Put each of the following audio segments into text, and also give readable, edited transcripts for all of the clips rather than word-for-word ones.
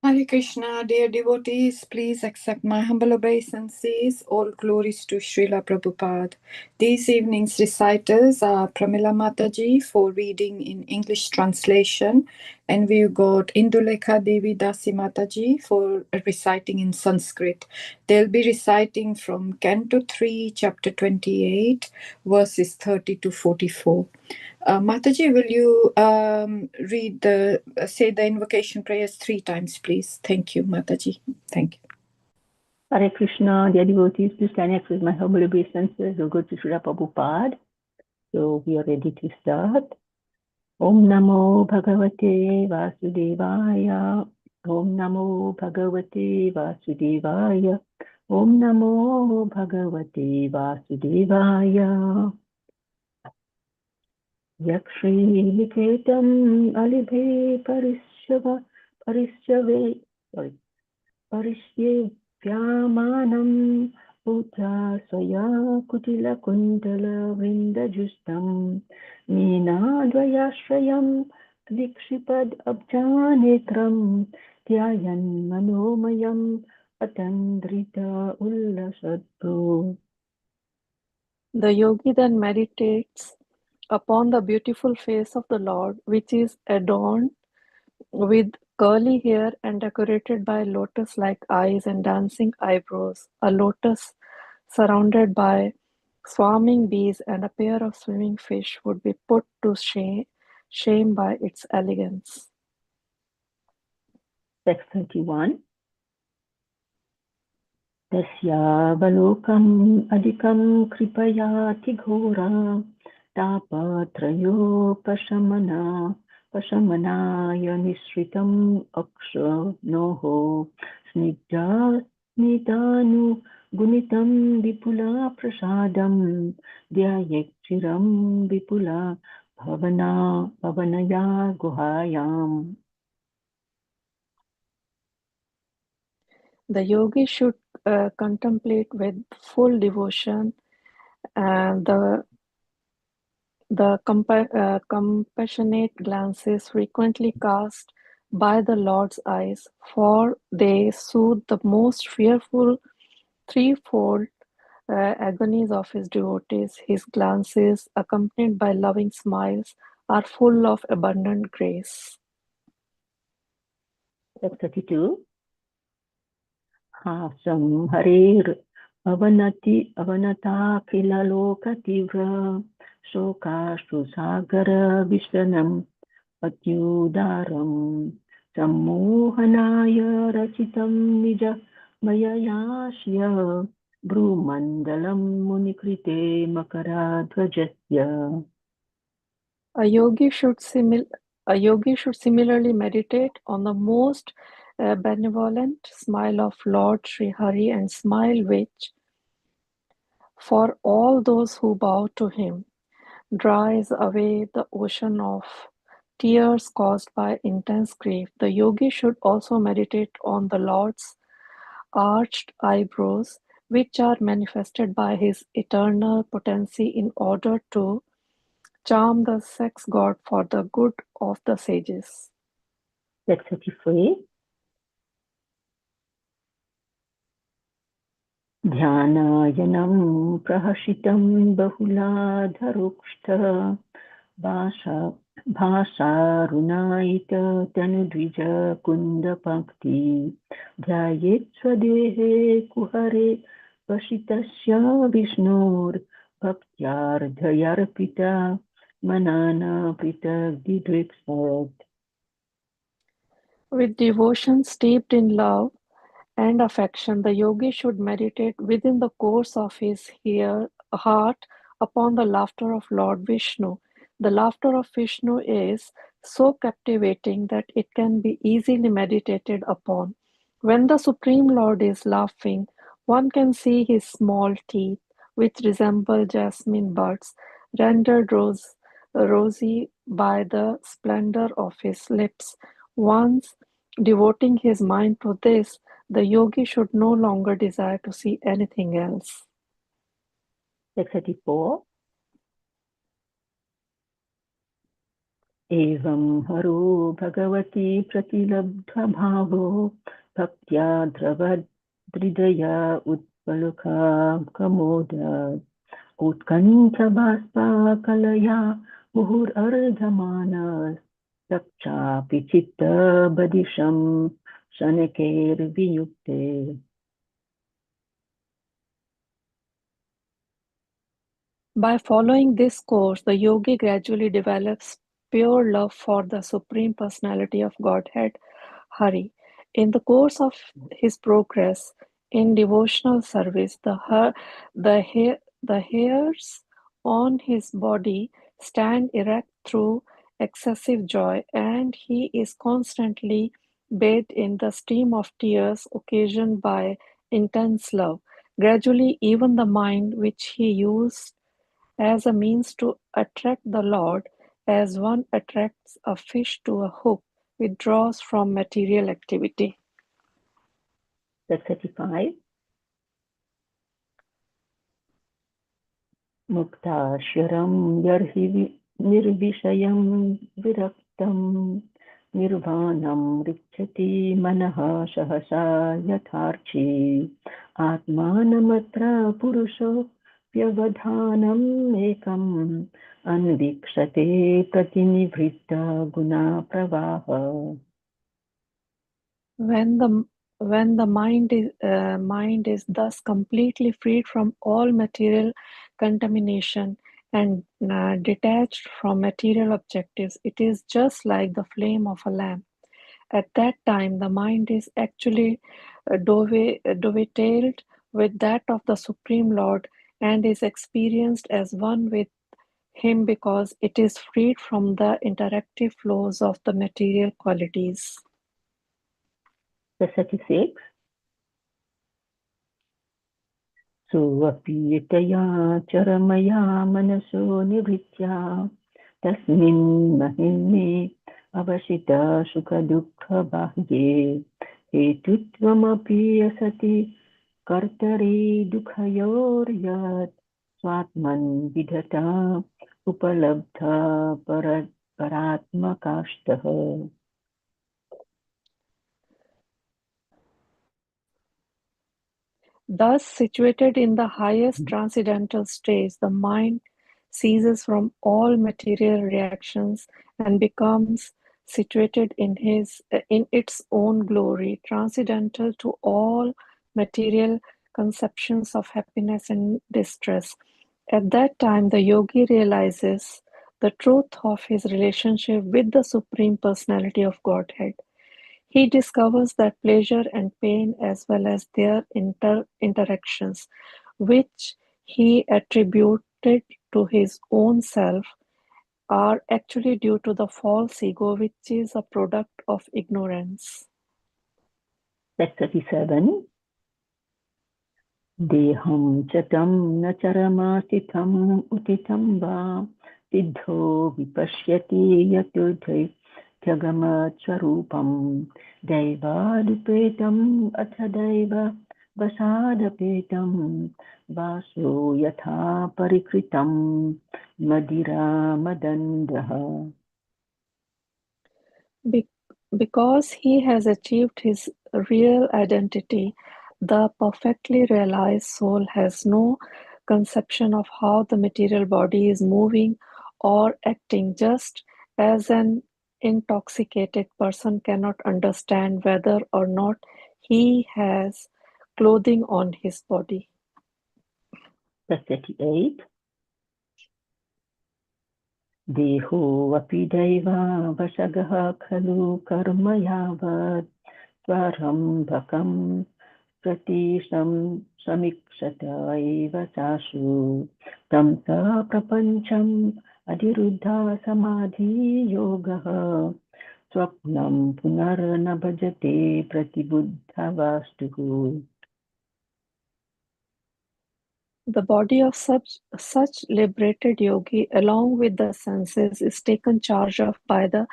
Hare Krishna, dear devotees, please accept my humble obeisances. All glories to Srila Prabhupada. This evening's reciters are Pramila Mataji for reading in English translation, and we've got Indulekha Devi Dasi Mataji for reciting in Sanskrit. They'll be reciting from Canto 3, Chapter 28, verses 30 to 44. Mataji, will you say the invocation prayers 3 times, please? Thank you, Mataji. Thank you. Hare Krishna, dear devotees, please can I express my humble obeisances. We'll go to Srila Prabhupada. So we are ready to start. Om Namo Bhagavate Vasudevaya. Om Namo Bhagavate Vasudevaya. Om Namo Bhagavate Vasudevaya. Yakshri Niketam Alibhe Parishye Vyamanam Uta Swaya Kutila Kundala Vrindajustam Meenadvayashrayam Vikshipad Abjanetram Dhyayan Manomayam Atandrita Ullasattu. The yogi then meditates upon the beautiful face of the Lord, which is adorned with curly hair and decorated by lotus-like eyes and dancing eyebrows, a lotus surrounded by swarming bees and a pair of swimming fish would be put to shame by its elegance. Text 31. Tasyavalokam adikam kripayati ghora tapatrayo pashamanaya nisritam aksha noho snigdha nidanu gunitam vipula prasadam dhyayekchiram vipula bhavanaya guhayam. The yogi should contemplate with full devotion and the compassionate glances frequently cast by the Lord's eyes, for they soothe the most fearful threefold agonies of his devotees. His glances, accompanied by loving smiles, are full of abundant grace. Text 32. Hasam harir avanata kila loka tivra shokashtu sagara vishwanam atyudaram sammohanaya rachitam nija mayayashya brumandalam munikrite makaradhvajasya. A yogi should similarly meditate on the most benevolent smile of Lord Sri Hari and smile which, for all those who bow to him, dries away the ocean of tears caused by intense grief. The yogi should also meditate on the Lord's arched eyebrows, which are manifested by his eternal potency in order to charm the sex god for the good of the sages. Text 33. Dhyanayana prahashitam bahuladharukshta bhasharunaita tanudvija kunda pakti dhyayet swadehe kuhare vashitasya vishnur bhaktyardhayarpita manana pita didriksat. With devotion steeped in love and affection, the yogi should meditate within the course of his heart upon the laughter of Lord Vishnu. The laughter of Vishnu is so captivating that it can be easily meditated upon. When the Supreme Lord is laughing, one can see his small teeth, which resemble jasmine buds, rendered rosy by the splendor of his lips. Once devoting his mind to this, the yogi should no longer desire to see anything else. Text 34. एवं हरो भगवती प्रतिलब्धभावो भक्त्या द्रवदृदया उत्पलुखा Kamod उत्कण्ठबाष्पा कलया मुहुरर्धमानश्चापि चित्तबदिशं शनकैर्वियुक्ते. By following this course, the yogi gradually develops pure love for the Supreme Personality of Godhead, Hari. In the course of his progress in devotional service, the hairs on his body stand erect through excessive joy, and he is constantly bathed in the stream of tears occasioned by intense love. Gradually, even the mind, which he used as a means to attract the Lord, as one attracts a fish to a hook, withdraws from material activity. That's 35. मुक्ताश्वरं यर्हि निर्विषयं विरक्तं निर्वाणं रिच्छति मनः सहसा यथार्ची आत्मानमत्र पुरुषो व्यवधानम् एकम् अन्वीक्षते प्रतिनिवृत्त गुणाप्रवाह. When the mind is thus completely freed from all material contamination and detached from material objectives, it is just like the flame of a lamp. At that time, the mind is actually dovetailed with that of the Supreme Lord and is experienced as one with Him because it is freed from the interactive flows of the material qualities. 36. सोऽपीतया चरमया मनसो निवृत्या तस्मिन् महिम्ने अवसिता सुखदुःखबाह्ये हेतुत्वमपि असति कर्तरि दुःखयोर्यत् स्वात्मन् विधता उपलब्धा परात्मकाष्ठः. Thus, situated in the highest transcendental stage, the mind ceases from all material reactions and becomes situated in its own glory, transcendental to all material conceptions of happiness and distress. At that time, the yogi realizes the truth of his relationship with the Supreme Personality of Godhead. He discovers that pleasure and pain, as well as their interactions, which he attributed to his own self, are actually due to the false ego, which is a product of ignorance. That's 37. देहं च तं न चरमास्थितम् उदितं वा सिद्धो विपश्यति यतुर्ध्यगमस्वरूपं दैवादुपेतम् अथ दैव वसादपेतं वासो यथा परिकृतं मदिरामदन्दः. Because he has achieved his real identity, the perfectly realized soul has no conception of how the material body is moving or acting, just as an intoxicated person cannot understand whether or not he has clothing on his body. 38. देहोऽपि दैवावशगः खलु कर्म यावत् स्वारम्भकं प्रतीशं समीक्षत एव चाशु तं स प्रपञ्चम् अधिरुद्धा समाधियोगः स्वप्नं पुनर्न भजते प्रतिबुद्धवास्तुः. The body of such liberated yogi, along with the senses, is taken charge of by the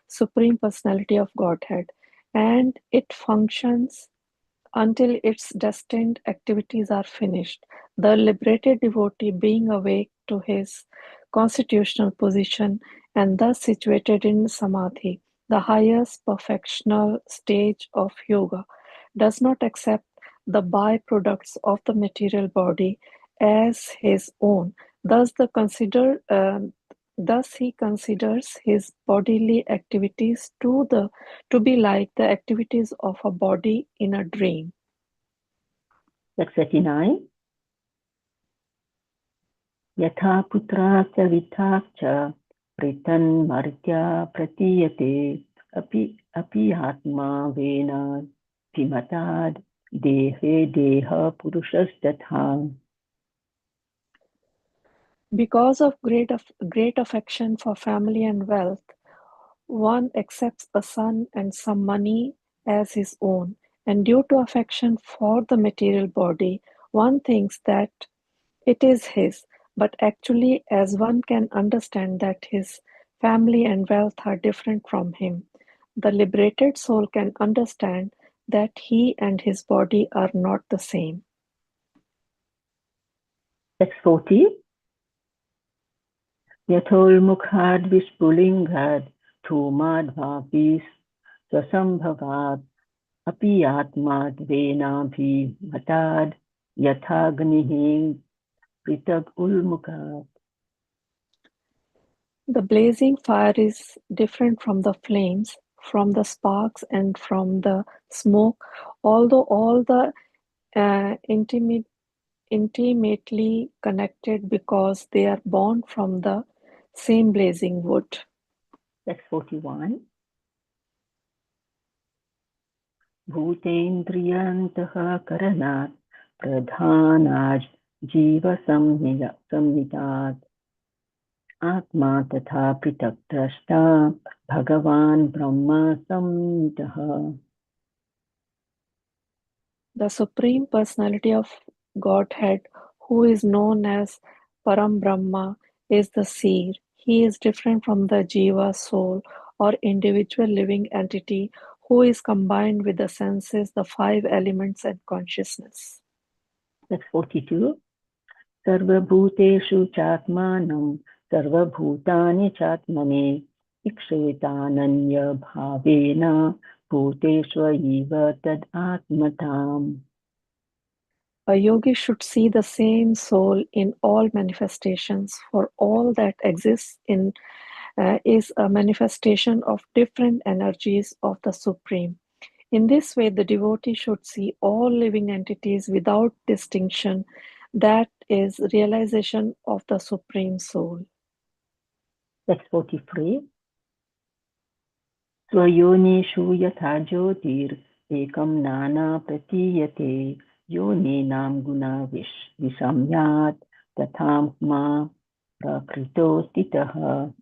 Supreme Personality of Godhead, and it functions until its destined activities are finished. The liberated devotee, being awake to his constitutional position, and thus situated in samadhi, the highest perfectional stage of yoga, does not accept the byproducts of the material body as his own. Thus, he considers his bodily activities to be like the activities of a body in a dream. Text 39. Yatha putra savitha cha pritan martya pratiyate api atma vena vimatad dehe deha purushastatha. Because of great affection for family and wealth, one accepts a son and some money as his own, and due to affection for the material body, one thinks that it is his, but actually, as one can understand that his family and wealth are different from him, the liberated soul can understand that he and his body are not the same. Text 40. Yatholmukhad vispulingad thumad bhapis swasambhavat api atmad venabhi matad yathagnihi pritag ulmukhad. The blazing fire is different from the flames, from the sparks, and from the smoke, although all the intimately connected because they are born from the same blazing wood. Text 41. Bhutendriyantah karanat pradhanaj jiva samhitat atma tatha pritak drashta bhagavan brahma samhitaha. The Supreme Personality of Godhead, who is known as Param Brahma, is the seer. He is different from the Jiva soul or individual living entity who is combined with the senses, the five elements, and consciousness. Text 42. Sarvabhuteshu chatmanam sarvabhutani chatmane ikshetananya bhavena bhuteshvaiva tad atmatam. A yogi should see the same soul in all manifestations, for all that exists is a manifestation of different energies of the Supreme. In this way, the devotee should see all living entities without distinction. That is realization of the Supreme Soul. Text 43. Swayonishu yatha jyotir ekam nana pratiyate yoninam guna visamyat tathamma prakrito stitaha.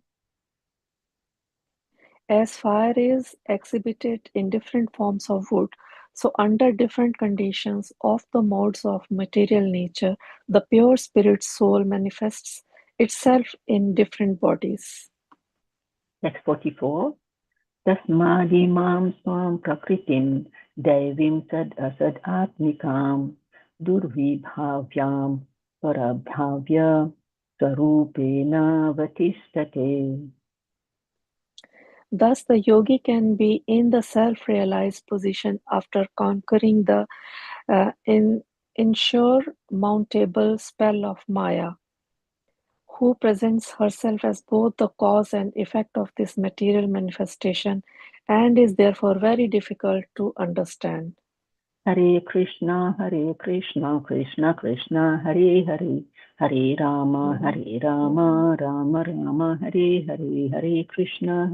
As fire is exhibited in different forms of wood, so under different conditions of the modes of material nature, the pure spirit soul manifests itself in different bodies. Text 44. Tasmadimam swam prakritim daivim sad asad atmikam durvibhavyam parabhavya sarupena vatistate. Thus, the yogi can be in the self-realized position after conquering the insurmountable spell of Maya, who presents herself as both the cause and effect of this material manifestation and is therefore very difficult to understand. Hare Krishna, Krishna Krishna, Hare Hare, Hare Rama, Rama Rama, Hare Hare, Hare Krishna,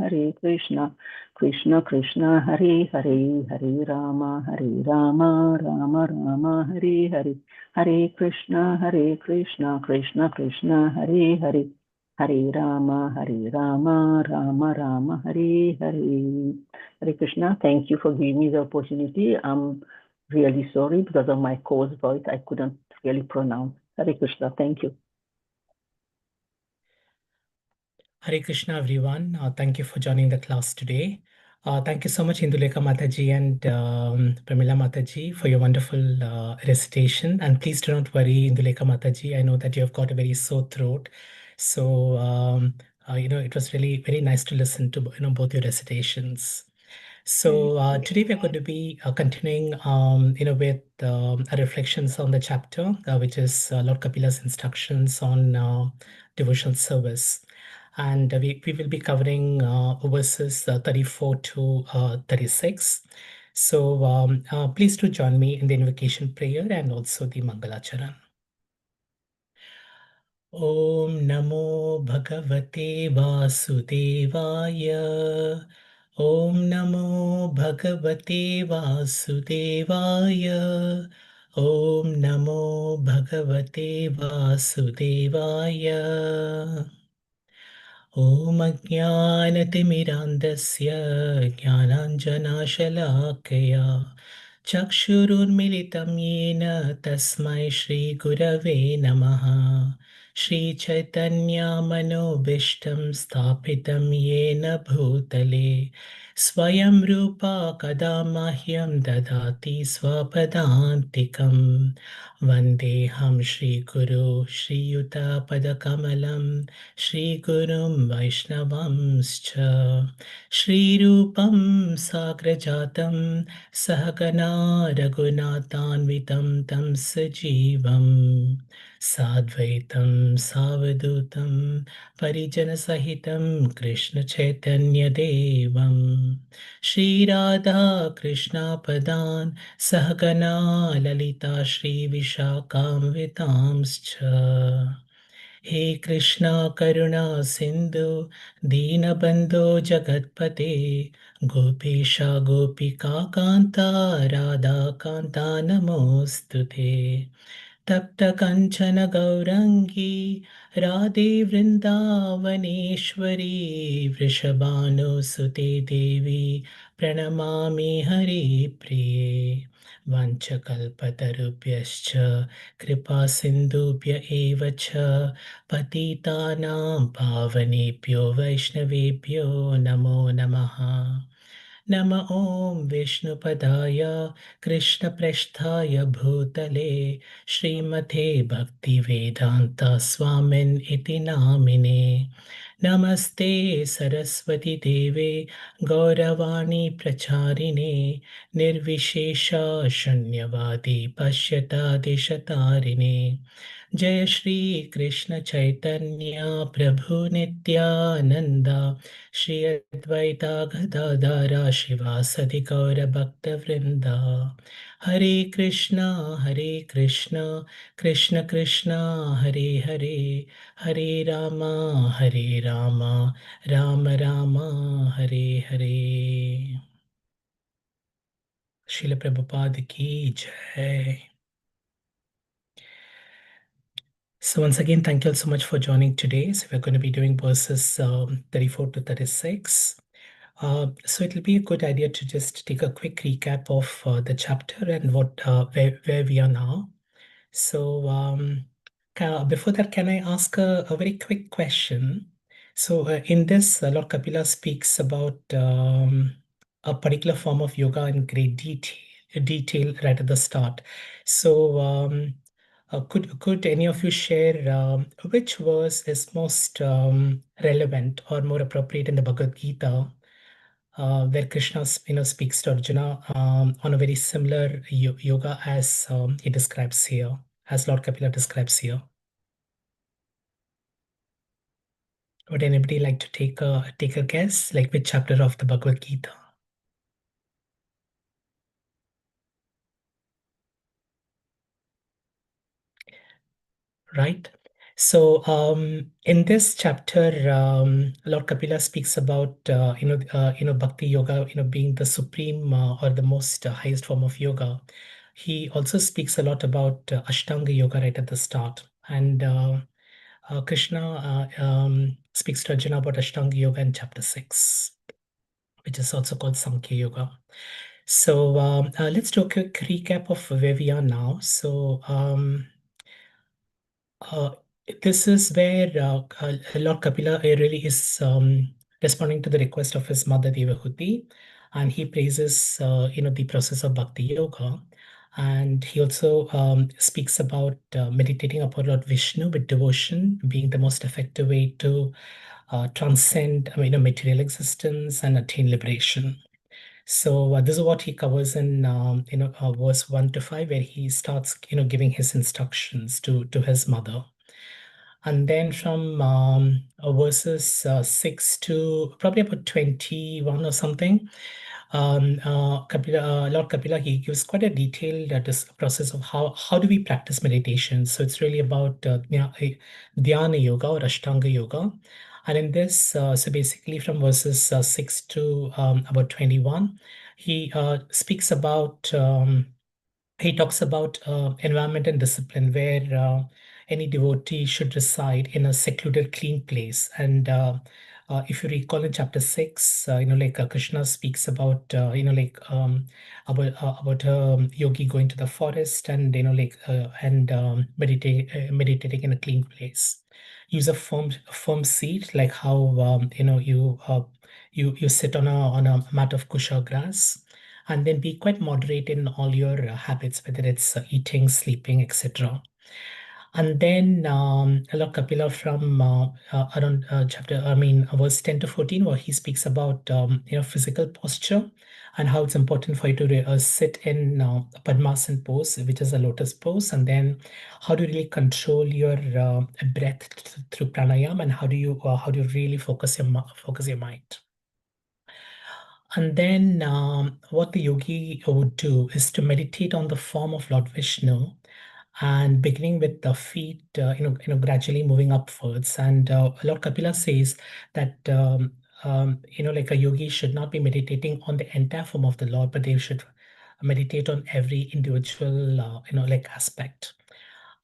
Krishna Krishna, Hare Hare, Hare Rama, Rama Rama, Hare Hare, Hare Krishna, Krishna Krishna, Hare Hare, Hare Rama, Rama Rama, Hare Hare. Hare Krishna, thank you for giving me the opportunity. Really sorry because of my coarse voice, I couldn't really pronounce. Hare Krishna, thank you. Hare Krishna, everyone. Thank you for joining the class today. Thank you so much, Indulekha Mataji and Pramila Mataji, for your wonderful recitation. And please do not worry, Indulekha Mataji. I know that you have got a very sore throat. So it was really very nice to listen to both your recitations. So today we're going to be continuing, with reflections on the chapter, which is Lord Kapila's instructions on devotional service. And we will be covering verses 34 to 36. So please do join me in the invocation prayer and also the Mangalacharan. Om Namo Bhagavate Vasudevaya. Om Namo Bhagavate Vasudevaya. Om Namo Bhagavate Vasudevaya. Om Ajnanatimirandasya Jnananjanashalakaya Chakshurunmilitam Yena Tasmai Shri Gurave Namaha Shri Chaitanya Manobishtam Sthapitam Yena Bhutale Swayam Rupa Kadamahyam Dadati Swapadantikam Vandeham Shri Guru Shri Yuta Padakamalam Shri Gurum Vaishnavamscha Shri Rupam Sagrajatam Sahagana Raghunathanvitam Tam Sajivam Sadvaitam Savadutam Parijana Sahitam Krishna Chaitanya Devam Shri Radha Krishna Padan Sahagana Lalita Shri Vishakam He Krishna Karuna Sindhu Deenabandhu Jagatpate Gopesha Gopika Kanta Radha Kanta Namostute Tapta Kanchana Gaurangi Radhe Vrindavaneshwari Vrishabhanu Sute Devi Pranamami Hari Priye Vanchakalpatarubhyascha Kripa Sindhubhya eva cha Patitanam Pavanebhyo Vaishnavebhyo Namo Namaha Nama Om Vishnupadaya Krishna Prasthaya Bhutale Srimate Bhakti Vedanta Swamin Iti Namine Namaste Saraswati Deve Gauravani Pracharine Nirvishesha Shanyavadi Pashyata Deshatarine Jai Shri Krishna Chaitanya Prabhu Nityananda Shri Advaita Gadadara Shivasadi Gaura Bhakta Vrinda Hare Krishna Krishna Krishna Hare Hare Hare Rama Rama Rama Hare Hare. Srila Prabhupada ki jai. So once again, thank you all so much for joining today. So we're going to be doing verses 34 to 36. So it'll be a good idea to just take a quick recap of the chapter and where we are now. So before that, can I ask a very quick question? So in this, Lord Kapila speaks about a particular form of yoga in great detail right at the start. So could any of you share which verse is most relevant or more appropriate in the Bhagavad Gita, where Krishna speaks to Arjuna on a very similar yoga as he describes here, as Lord Kapila describes here? Would anybody like to take a guess, like which chapter of the Bhagavad Gita? Right. So in this chapter, Lord Kapila speaks about bhakti yoga, being the supreme or the most highest form of yoga. He also speaks a lot about Ashtanga yoga right at the start, and Krishna speaks to Arjuna about Ashtanga yoga in chapter 6, which is also called Sankhya yoga. So let's do a quick recap of where we are now. So this is where Lord Kapila really is responding to the request of his mother Devahuti, and he praises the process of bhakti yoga, and he also speaks about meditating upon Lord Vishnu with devotion being the most effective way to transcend material existence and attain liberation. So this is what he covers in verse 1 to 5, where he starts giving his instructions to his mother. And then from verses 6 to probably about 21 or something, Lord Kapila, he gives quite a detailed process of how do we practice meditation. So it's really about dhyana yoga or ashtanga yoga. And in this, so basically from verses 6 to about 21, he speaks about he talks about environment and discipline, where any devotee should reside in a secluded, clean place. And if you recall in chapter 6, Krishna speaks about, about yogi going to the forest and, meditating in a clean place. Use a firm seat, like how, you sit on a mat of kusha grass, and then be quite moderate in all your habits, whether it's eating, sleeping, etc. And then Lord Kapila from around verse 10 to 14, where he speaks about physical posture and how it's important for you to sit in Padmasana pose, which is a lotus pose, and then how to really control your breath through pranayama, and how do you really focus your mind. And then what the yogi would do is to meditate on the form of Lord Vishnu, and beginning with the feet, gradually moving upwards. And Lord Kapila says that like a yogi should not be meditating on the entire form of the Lord, but they should meditate on every individual, aspect.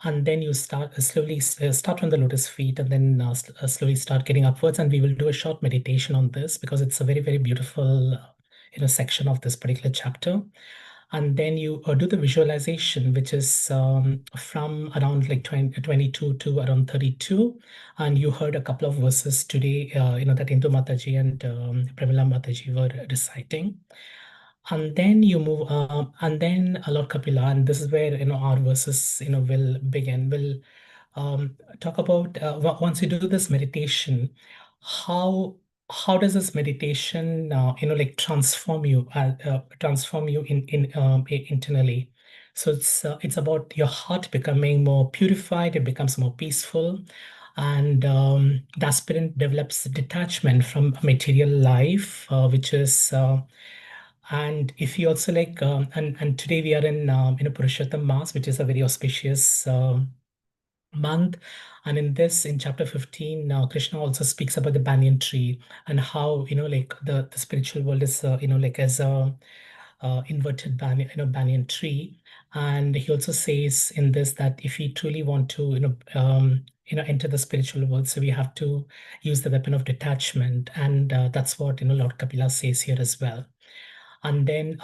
And then you slowly start from the lotus feet, and then slowly start getting upwards. And we will do a short meditation on this because it's a very, very beautiful section of this particular chapter. And then you do the visualization, which is from around like 22 to around 32. And you heard a couple of verses today, that Indu Mataji and Premila Mataji were reciting. And then you move, and then Lord Kapila, and this is where our verses will begin. We'll talk about once you do this meditation, how does this meditation transform you internally. So it's about your heart becoming more purified, it becomes more peaceful, and the aspirant develops detachment from material life, which is and if you also and today we are in Purushottam Mass, which is a very auspicious month. And in this, in chapter 15, Krishna also speaks about the banyan tree, and how the spiritual world is as a inverted banyan tree. And he also says in this that if we truly want to enter the spiritual world, so we have to use the weapon of detachment. And that's what Lord Kapila says here as well. And then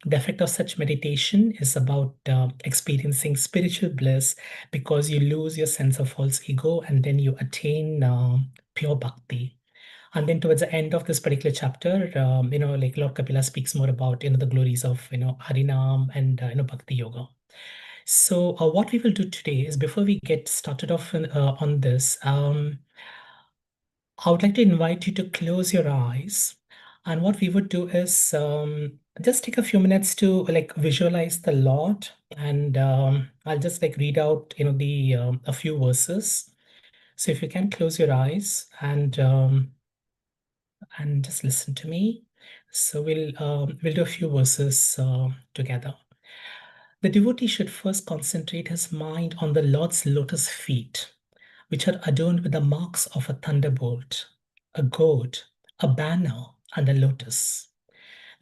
the effect of such meditation is about experiencing spiritual bliss, because you lose your sense of false ego, and then you attain pure bhakti. And then towards the end of this particular chapter, Lord Kapila speaks more about the glories of Harinam and Bhakti Yoga. So what we will do today is, before we get started off on this, I would like to invite you to close your eyes. And what we would do is just take a few minutes to visualize the Lord. And I'll just read out the a few verses. So if you can close your eyes and just listen to me. So we'll do a few verses together. The devotee should first concentrate his mind on the Lord's lotus feet, which are adorned with the marks of a thunderbolt, a goat, a banner, and a lotus.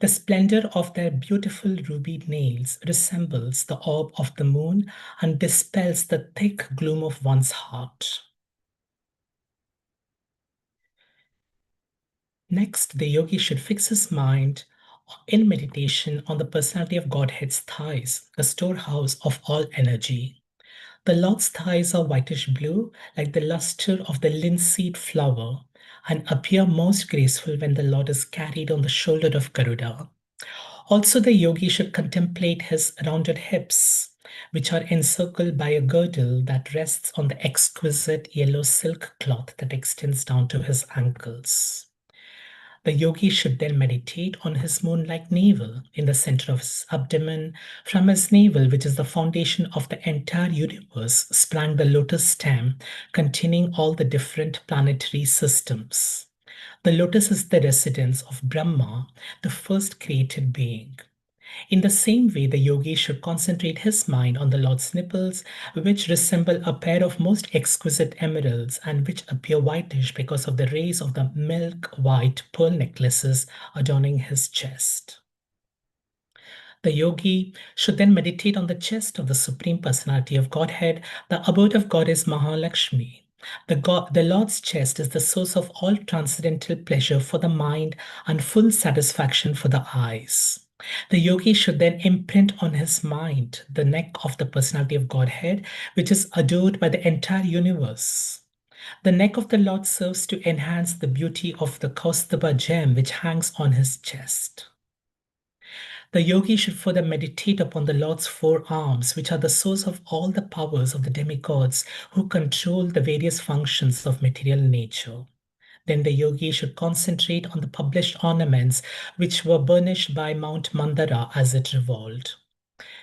The splendor of their beautiful ruby nails resembles the orb of the moon and dispels the thick gloom of one's heart. Next, the yogi should fix his mind in meditation on the personality of Godhead's thighs, the storehouse of all energy. The Lord's thighs are whitish blue, like the luster of the linseed flower, and appear most graceful when the Lord is carried on the shoulder of Garuda. Also, the yogi should contemplate his rounded hips, which are encircled by a girdle that rests on the exquisite yellow silk cloth that extends down to his ankles. The yogi should then meditate on his moon-like navel in the center of his abdomen. From his navel, which is the foundation of the entire universe, sprang the lotus stem containing all the different planetary systems. The lotus is the residence of Brahma, the first created being. In the same way, the yogi should concentrate his mind on the Lord's nipples, which resemble a pair of most exquisite emeralds and which appear whitish because of the rays of the milk white pearl necklaces adorning his chest. The yogi should then meditate on the chest of the Supreme Personality of Godhead, the abode of Goddess Mahalakshmi. The Lord's chest is the source of all transcendental pleasure for the mind and full satisfaction for the eyes. The yogi should then imprint on his mind the neck of the personality of Godhead, which is adored by the entire universe. The neck of the Lord serves to enhance the beauty of the Kaustubha gem which hangs on his chest. The yogi should further meditate upon the Lord's four arms, which are the source of all the powers of the demigods who control the various functions of material nature. Then the yogi should concentrate on the published ornaments which were burnished by Mount Mandara as it revolved.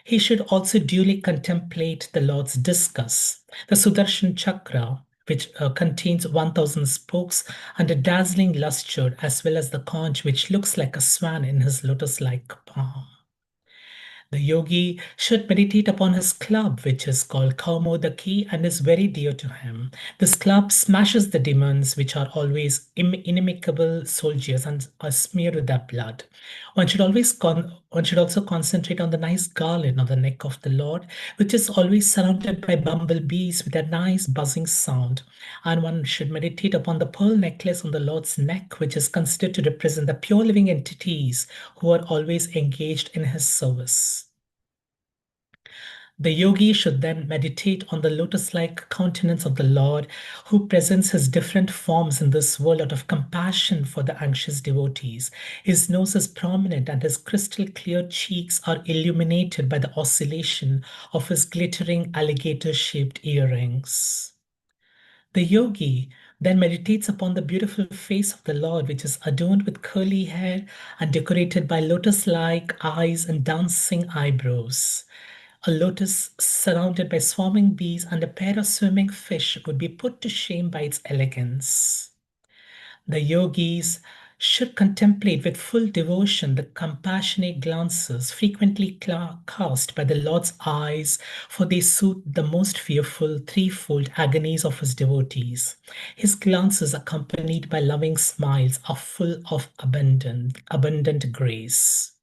He should also duly contemplate the Lord's discus, the Sudarshan Chakra, which contains 1,000 spokes and a dazzling lustre, as well as the conch, which looks like a swan in his lotus-like palm. The yogi should meditate upon his club, which is called Kaumodaki and is very dear to him. This club smashes the demons, which are always inimical soldiers and are smeared with their blood. One should also concentrate on the nice garland on the neck of the Lord, which is always surrounded by bumblebees with a nice buzzing sound. And one should meditate upon the pearl necklace on the Lord's neck, which is considered to represent the pure living entities who are always engaged in his service. The yogi should then meditate on the lotus-like countenance of the Lord, who presents his different forms in this world out of compassion for the anxious devotees. His nose is prominent and his crystal clear cheeks are illuminated by the oscillation of his glittering alligator-shaped earrings. The yogi then meditates upon the beautiful face of the Lord, which is adorned with curly hair and decorated by lotus-like eyes and dancing eyebrows. A lotus surrounded by swarming bees and a pair of swimming fish would be put to shame by its elegance. The yogis should contemplate with full devotion the compassionate glances frequently cast by the Lord's eyes, for they soothe the most fearful threefold agonies of his devotees. His glances, accompanied by loving smiles, are full of abundant grace.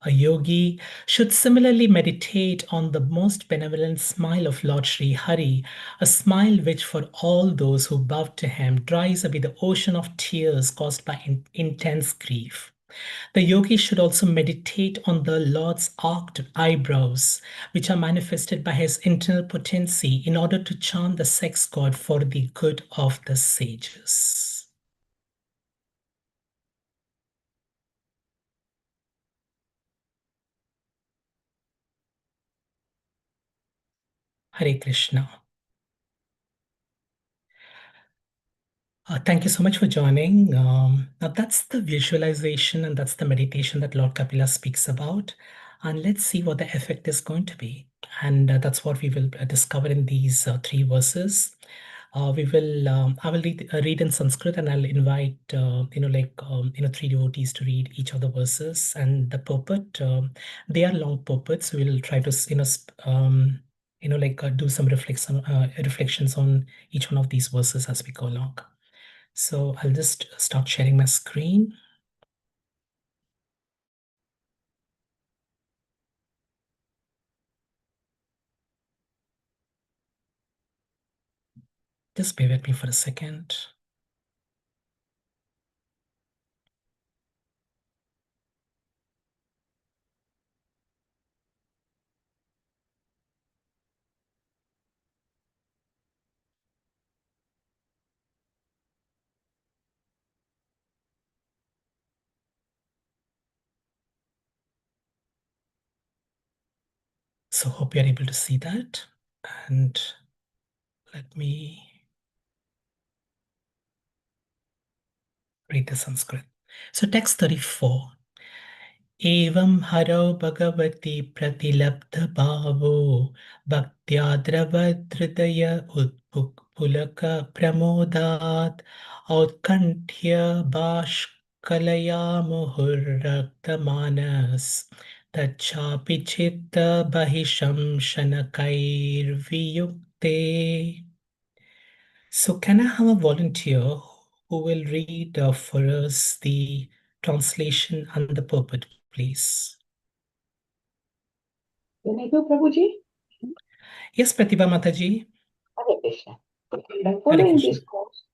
A yogi should similarly meditate on the most benevolent smile of Lord Sri Hari, a smile which for all those who bow to him dries away the ocean of tears caused by intense grief. The yogi should also meditate on the Lord's arched eyebrows, which are manifested by his internal potency in order to charm the sex god for the good of the sages. Hare Krishna. Thank you so much for joining. Now that's the visualization and that's the meditation that Lord Kapila speaks about. And let's see what the effect is going to be. And that's what we will discover in these three verses. I will read in Sanskrit, and I'll invite three devotees to read each of the verses and the purport. They are long purports. So we'll try to do some reflections on each one of these verses as we go along. So I'll just start sharing my screen. Just bear with me for a second. So hope you're able to see that. And let me read the Sanskrit. So text 34. एवं हरौ भगवति प्रतिलब्धभावो भक्त्या द्रवधृदय उत्पुलकप्रमोदात् औत्कण्ठ्य बाष्कलया मुहुर्रक्तमानस् तच्चापि चित्तबहिशंशनकैर्वियुक्ते. So can I have a volunteer who will read for us the translation and the purport, please? Can I do, Prabhuji? Yes, Pratibha Mataji. Hare Krishna. By Hare following Krishna. this course,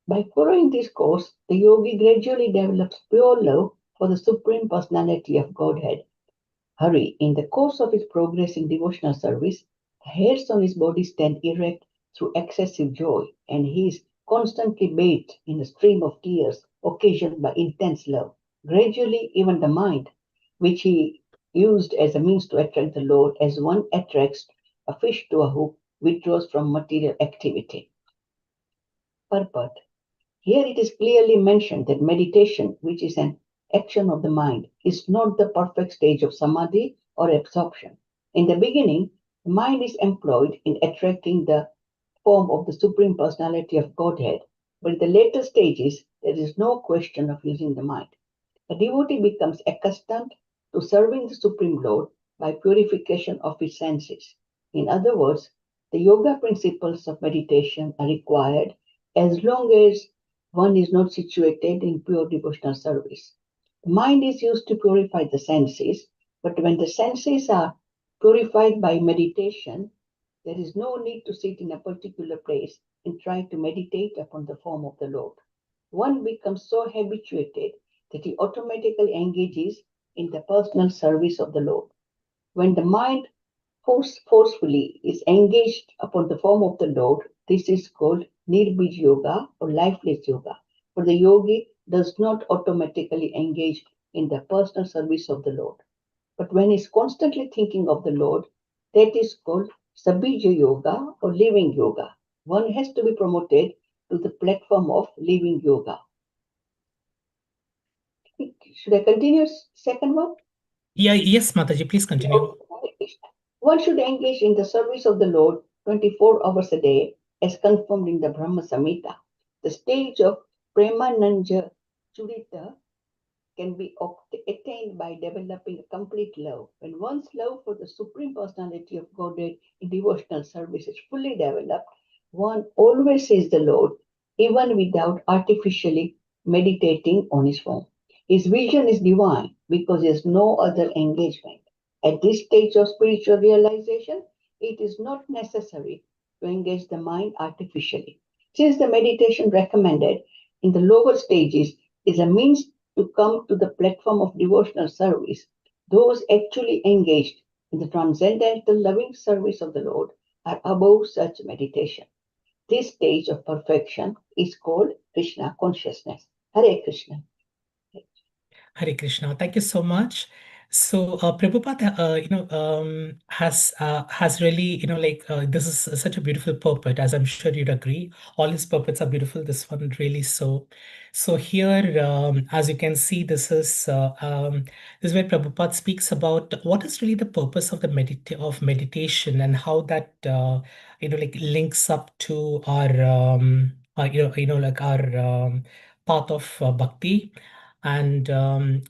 by following this course, the yogi gradually develops pure love for the Supreme Personality of Godhead. Hari, in the course of his progress in devotional service, the hairs on his body stand erect through excessive joy, and he is constantly bathed in a stream of tears occasioned by intense love. Gradually, even the mind, which he used as a means to attract the Lord, as one attracts a fish to a hook, withdraws from material activity. Purport. Here it is clearly mentioned that meditation, which is an action of the mind, is not the perfect stage of samadhi or absorption. In the beginning, the mind is employed in attracting the form of the Supreme Personality of Godhead, but in the later stages, there is no question of using the mind. The devotee becomes accustomed to serving the Supreme Lord by purification of his senses. In other words, the yoga principles of meditation are required as long as one is not situated in pure devotional service. The mind is used to purify the senses, but when the senses are purified by meditation, there is no need to sit in a particular place and try to meditate upon the form of the Lord. One becomes so habituated that he automatically engages in the personal service of the Lord. When the mind forcefully is engaged upon the form of the Lord, this is called Nirbij Yoga or lifeless yoga. For the yogi does not automatically engage in the personal service of the Lord. But when he is constantly thinking of the Lord, that is called Sabija Yoga or living yoga. One has to be promoted to the platform of living yoga. Should I continue second one? Yeah, yes, Mataji, please continue. One should engage in the service of the Lord 24 hours a day, as confirmed in the Brahma Samhita. The stage of Premananja Churita can be attained by developing a complete love. When one's love for the Supreme Personality of Godhead in devotional service is fully developed, one always sees the Lord, even without artificially meditating on his form. His vision is divine because there is no other engagement. At this stage of spiritual realization, it is not necessary to engage the mind artificially. Since the meditation recommended in the lower stages is a means to come to the platform of devotional service, those actually engaged in the transcendental loving service of the Lord are above such meditation. This stage of perfection is called Krishna consciousness. Hare Krishna. Hare Krishna. Thank you so much. So Prabhupada, has really, this is such a beautiful purport, as I'm sure you'd agree. All his purports are beautiful. This one really so. So here, as you can see, this is where Prabhupada speaks about what is really the purpose of the meditation and how that links up to our our path of bhakti. And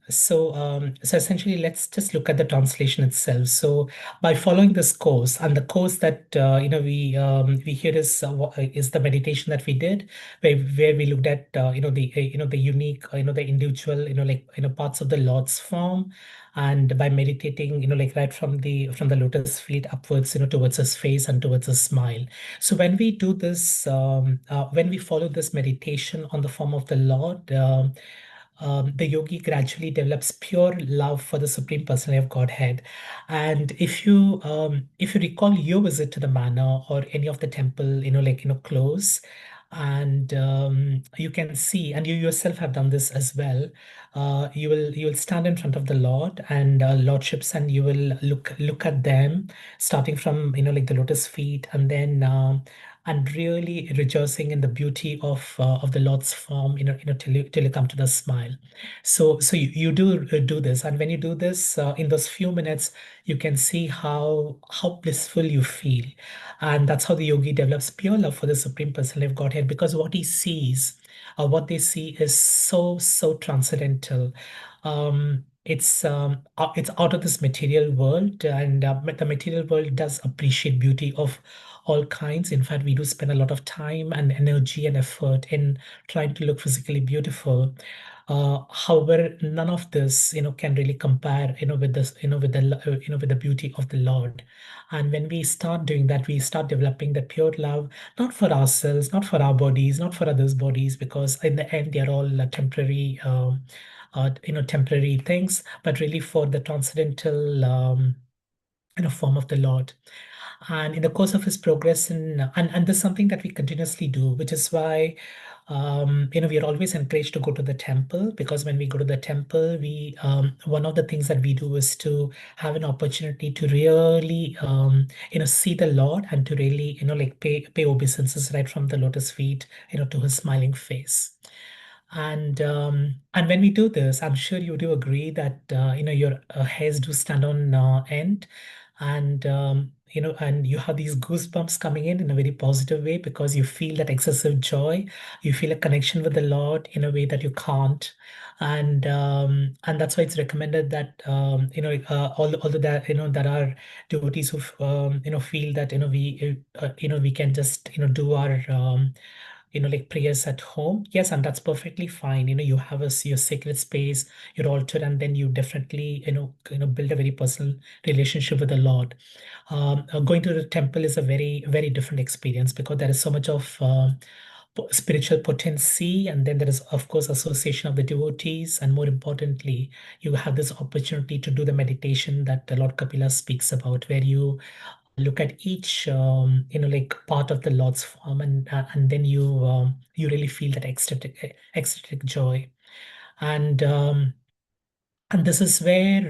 so essentially, let's just look at the translation itself. So by following this course, and the course that we here is the meditation that we did, where we looked at the unique the individual parts of the Lord's form, and by meditating right from the lotus feet upwards towards his face and towards his smile. So when we do this, when we follow this meditation on the form of the Lord. The yogi gradually develops pure love for the Supreme Personality of Godhead. And if you recall your visit to the manor or any of the temple, close, And you can see, and you yourself have done this as well. You will stand in front of the Lord and lordships, and you will look at them, starting from like the lotus feet, and then and really rejoicing in the beauty of the Lord's form, till you come to the smile. So you do this, and when you do this in those few minutes, you can see how blissful you feel. And that's how the yogi develops pure love for the Supreme Personality of Godhead, because what he sees, what they see is so transcendental. It's out of this material world, and the material world does appreciate beauty of all kinds. In fact, we do spend a lot of time and energy and effort in trying to look physically beautiful. However, none of this, can really compare, with this, with the beauty of the Lord. And when we start doing that, we start developing the pure love, not for ourselves, not for our bodies, not for others' bodies, because in the end, they are all temporary, temporary things, but really for the transcendental, form of the Lord. And in the course of his progress, and this is something that we continuously do, which is why we are always encouraged to go to the temple, because when we go to the temple, we one of the things that we do is to have an opportunity to really see the Lord, and to really like pay obeisances right from the lotus feet to his smiling face. And when we do this, I'm sure you do agree that your hairs do stand on end, and you have these goosebumps coming in a very positive way, because you feel that excessive joy, you feel a connection with the Lord in a way that you can't. And that's why it's recommended that although that there are devotees who feel that we can just do our like prayers at home. Yes, and that's perfectly fine. You have your sacred space, your altar, and then you definitely build a very personal relationship with the Lord. Going to the temple is a very very different experience, because there is so much of spiritual potency, and then there is of course association of the devotees, and more importantly, you have this opportunity to do the meditation that the Lord Kapila speaks about, where you look at each like part of the Lord's form, and then you really feel that ecstatic joy. And um, and this is where,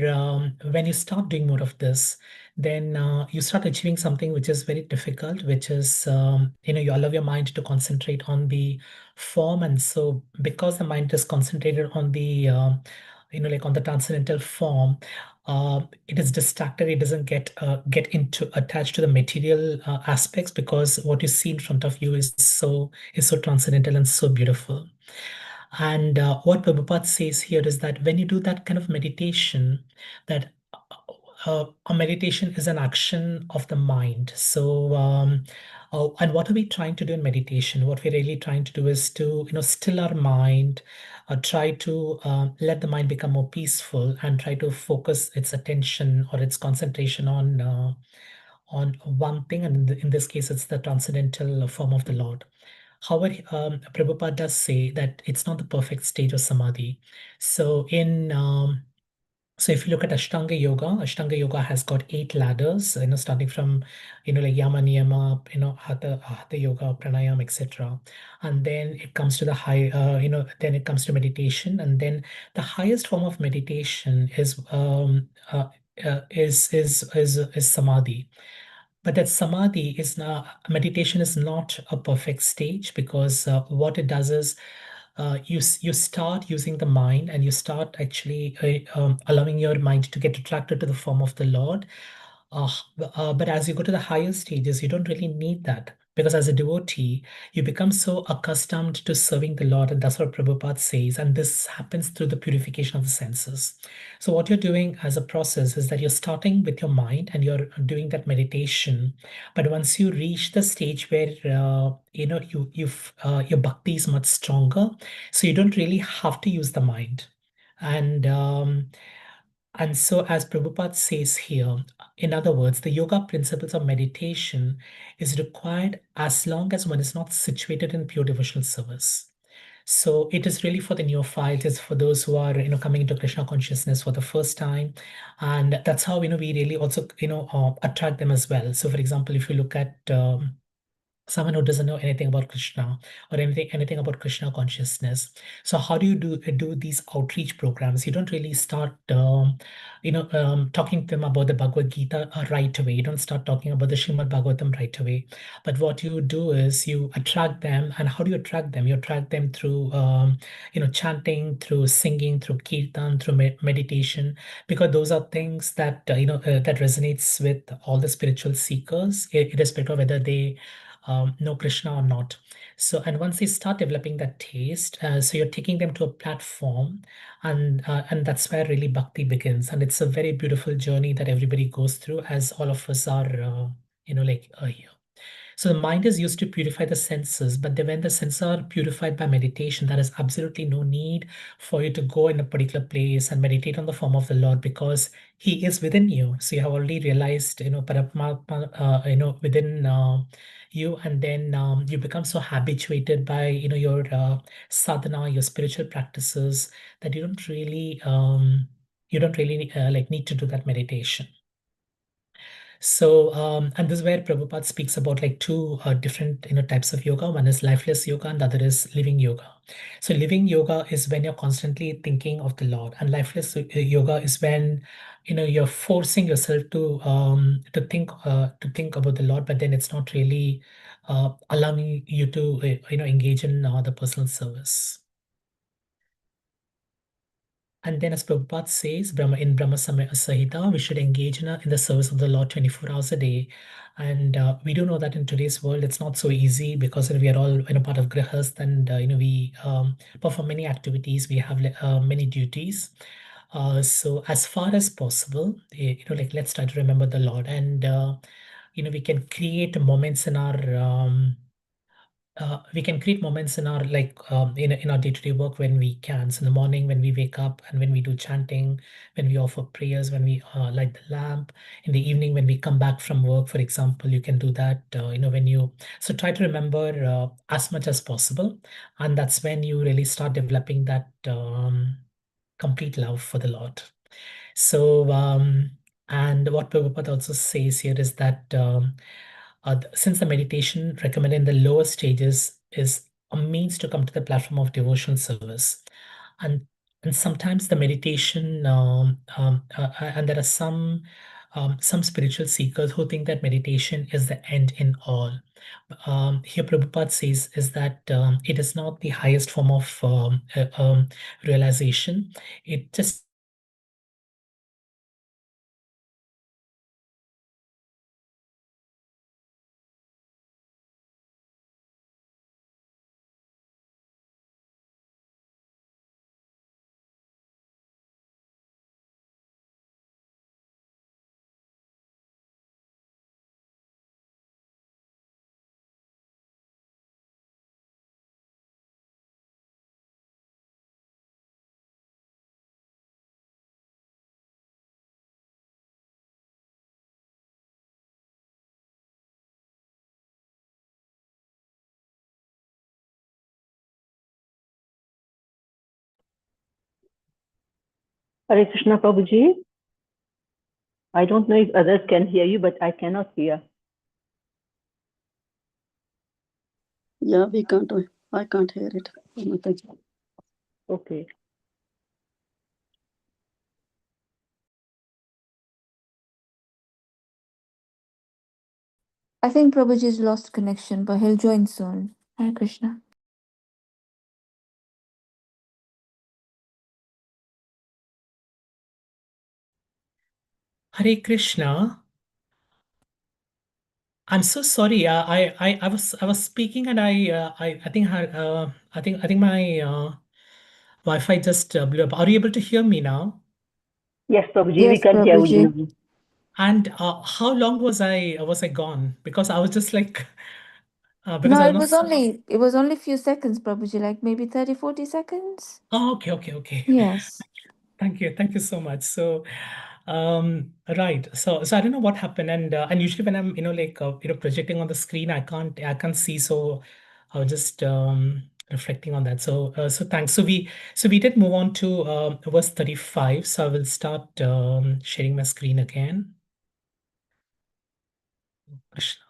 when you start doing more of this, then you start achieving something which is very difficult, which is, you allow your mind to concentrate on the form. And so, because the mind is concentrated on the, like on the transcendental form, it is distracted. It doesn't get into attached to the material aspects, because what you see in front of you is so transcendental and so beautiful. And what Prabhupada says here is that when you do that kind of meditation, that a meditation is an action of the mind. So, and what are we trying to do in meditation? What we're really trying to do is to, still our mind, try to let the mind become more peaceful, and try to focus its attention or its concentration on one thing. And in this case, it's the transcendental form of the Lord. However, Prabhupada does say that it's not the perfect state of samadhi. So if you look at Ashtanga Yoga has got 8 ladders, starting from, like Yama Niyama, Hatha Yoga, Pranayama, etc. And then it comes to the then it comes to meditation. And then the highest form of meditation is samadhi. But that samadhi is not, meditation is not a perfect stage, because what it does is, you start using the mind, and you start actually allowing your mind to get attracted to the form of the Lord. Uh, but as you go to the higher stages, you don't really need that, because as a devotee, you become so accustomed to serving the Lord, and that's what Prabhupada says. And this happens through the purification of the senses. So what you're doing as a process is that you're starting with your mind, and you're doing that meditation. But once you reach the stage where your bhakti is much stronger, so you don't really have to use the mind. And and so, as Prabhupada says here, in other words, the yoga principles of meditation is required as long as one is not situated in pure devotional service. So it is really for the neophytes, it's for those who are coming into Krishna consciousness for the first time, and that's how we really also attract them as well. So, for example, if you look at someone who doesn't know anything about Krishna or anything about Krishna consciousness. So how do you do these outreach programs? You don't really start talking to them about the Bhagavad Gita right away. You don't start talking about the Srimad Bhagavatam right away. But what you do is you attract them. And how do you attract them? You attract them through chanting, through singing, through kirtan, through meditation, because those are things that that resonates with all the spiritual seekers, irrespective of whether they know Krishna or not. So, and once they start developing that taste, so you're taking them to a platform, and that's where really bhakti begins. And it's a very beautiful journey that everybody goes through, as all of us are, here. So the mind is used to purify the senses, but then when the senses are purified by meditation, there is absolutely no need for you to go in a particular place and meditate on the form of the Lord, because He is within you. So you have already realized, Paramatma, within you, and then you become so habituated by, your sadhana, your spiritual practices, that you don't really like need to do that meditation. So, and this is where Prabhupada speaks about like two different types of yoga. One is lifeless yoga, and the other is living yoga. So, living yoga is when you're constantly thinking of the Lord, and lifeless yoga is when you're forcing yourself to think about the Lord, but then it's not really allowing you to engage in the personal service. And then, as Prabhupada says, in Brahma Samhita, we should engage in the service of the Lord 24 hours a day. And we do know that in today's world, it's not so easy, because we are all part of grihast, and we perform many activities. We have many duties. So as far as possible, let's try to remember the Lord, and we can create moments in our in our day-to-day work when we can. So in the morning when we wake up, and when we do chanting, when we offer prayers, when we light the lamp, in the evening when we come back from work, for example, you can do that. So try to remember as much as possible, and that's when you really start developing that complete love for the Lord. So, and what Prabhupada also says here is that since the meditation recommended in the lower stages is a means to come to the platform of devotional service, and and sometimes the meditation, and there are some spiritual seekers who think that meditation is the end in all. Here Prabhupada says is that it is not the highest form of realization. It just Hare Krishna, Prabhuji. I don't know if others can hear you, but I cannot hear. Yeah, I can't hear it. Okay. I think Prabhuji's lost connection, but he'll join soon. Hare Krishna. Hare Krishna. I'm so sorry. I was speaking, and I think my Wi-Fi just blew up. Are you able to hear me now? Yes, Prabhuji, we Yes, can hear you Prabhuji. now. And how long was I gone? Because I was just like because No, I it was was not. only a few seconds, Prabhuji, like maybe 30, 40 seconds. Oh, okay. Yes. Thank you so much. So, right. So I don't know what happened, and usually when I'm projecting on the screen, I can't see. So I was just reflecting on that. So thanks. So we did move on to verse 35. So I will start sharing my screen again. Krishna.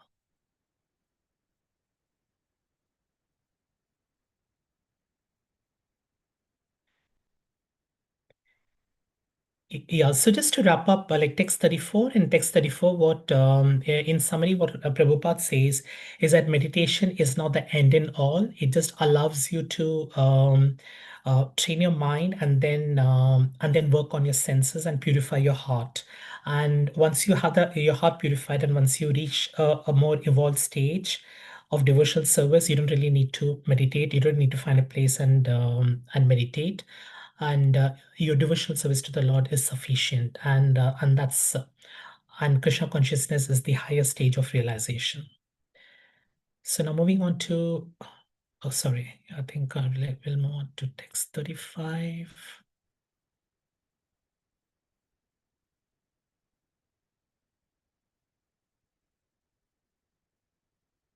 Yeah, so just to wrap up, like text 34, in text 34, what in summary, what Prabhupada says is that meditation is not the end in all. It just allows you to train your mind and then work on your senses and purify your heart. And once you have your heart purified, and once you reach a more evolved stage of devotional service, you don't really need to meditate. You don't need to find a place and meditate, and your devotional service to the Lord is sufficient, and that's and Krishna consciousness is the highest stage of realization. So now moving on to, oh sorry, I think we'll move on to text 35.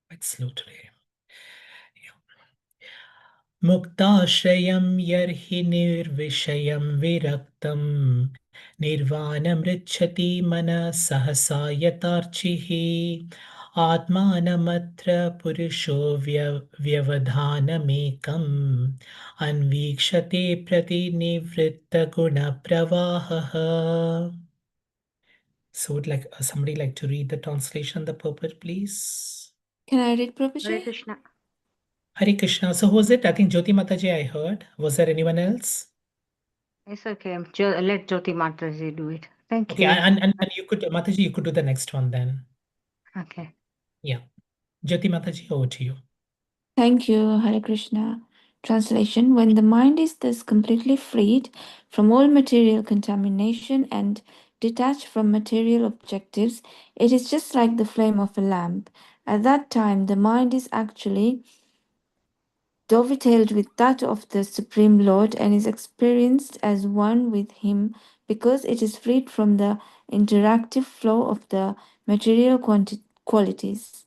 Quite slow today. Muktashrayam yarhi nirvishayam viraktam nirvanamrichati mana sahasa yatarchihi atmanamatra purusho vyavadhanamekam anvikshate prati nivritta guna pravahaha. So would like somebody like to read the translation, the purport, please? Can I read, Hare Prabhuji? Krishna. Hare Krishna. So who was it? I think Jyoti Mataji I heard. Was there anyone else? It's okay. Let Jyoti Mataji do it. Thank Okay, you. and you could, Mataji, you could do the next one then. Okay. Yeah. Jyoti Mataji, over to you. Thank you, Hare Krishna. Translation: When the mind is thus completely freed from all material contamination and detached from material objectives, it is just like the flame of a lamp. At that time, the mind is actually dovetailed with that of the Supreme Lord and is experienced as one with Him because it is freed from the interactive flow of the material qualities.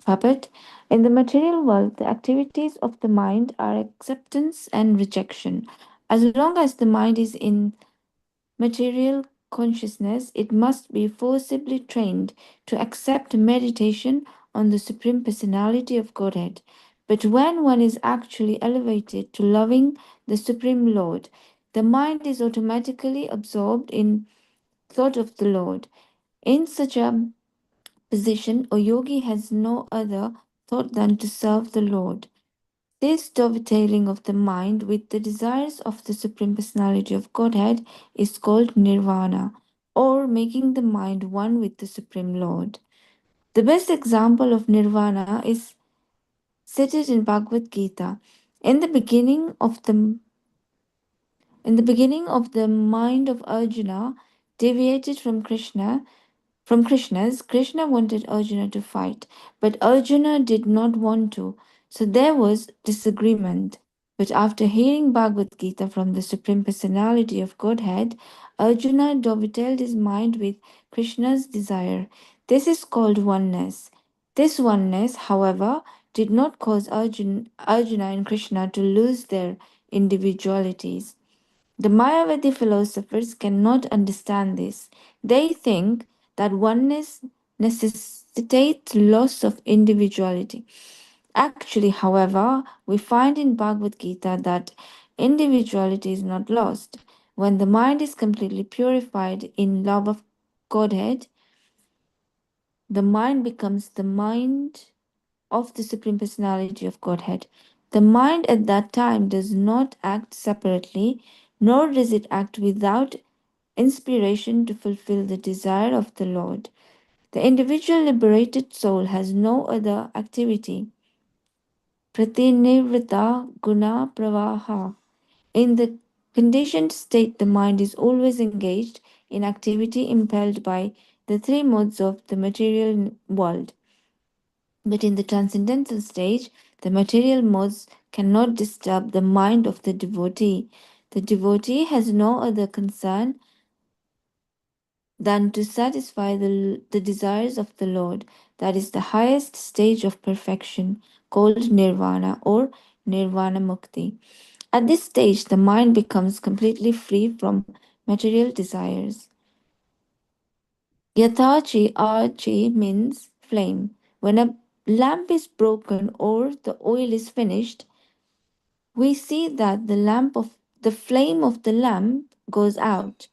Puppet. In the material world, the activities of the mind are acceptance and rejection. As long as the mind is in material consciousness, it must be forcibly trained to accept meditation on the Supreme Personality of Godhead. But when one is actually elevated to loving the Supreme Lord, the mind is automatically absorbed in thought of the Lord. In such a position, a yogi has no other thought than to serve the Lord. This dovetailing of the mind with the desires of the Supreme Personality of Godhead is called nirvana, or making the mind one with the Supreme Lord. The best example of nirvana is cited in Bhagavad Gita. In the beginning of the mind of Arjuna deviated from Krishna wanted Arjuna to fight, but Arjuna did not want to, so there was disagreement. But after hearing Bhagavad Gita from the Supreme Personality of Godhead, Arjuna dovetailed his mind with Krishna's desire. This is called oneness. This oneness, however, did not cause Arjuna and Krishna to lose their individualities. The Mayavadi philosophers cannot understand this. They think that oneness necessitates loss of individuality. Actually, however, we find in Bhagavad Gita that individuality is not lost. When the mind is completely purified in love of Godhead, the mind becomes the mind of the Supreme Personality of Godhead. The mind at that time does not act separately, nor does it act without inspiration to fulfill the desire of the Lord. The individual liberated soul has no other activity. Pratinivrita guna pravaha. In the conditioned state, the mind is always engaged in activity impelled by the three modes of the material world. But in the transcendental stage, the material modes cannot disturb the mind of the devotee. The devotee has no other concern than to satisfy the desires of the Lord. That is the highest stage of perfection, called nirvana or nirvana mukti. At this stage, the mind becomes completely free from material desires. Yathachi archi means flame. When a lamp is broken or the oil is finished, we see that the flame of the lamp goes out.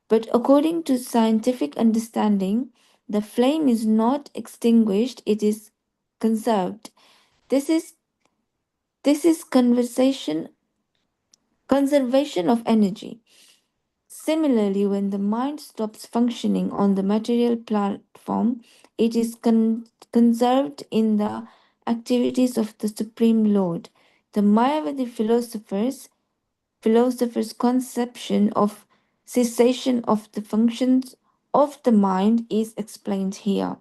But according to scientific understanding, the flame is not extinguished, it is conserved. This is conservation of energy. Similarly, when the mind stops functioning on the material platform, it is conserved in the activities of the Supreme Lord. The Mayavadi philosophers' conception of cessation of the functions of the mind is explained here.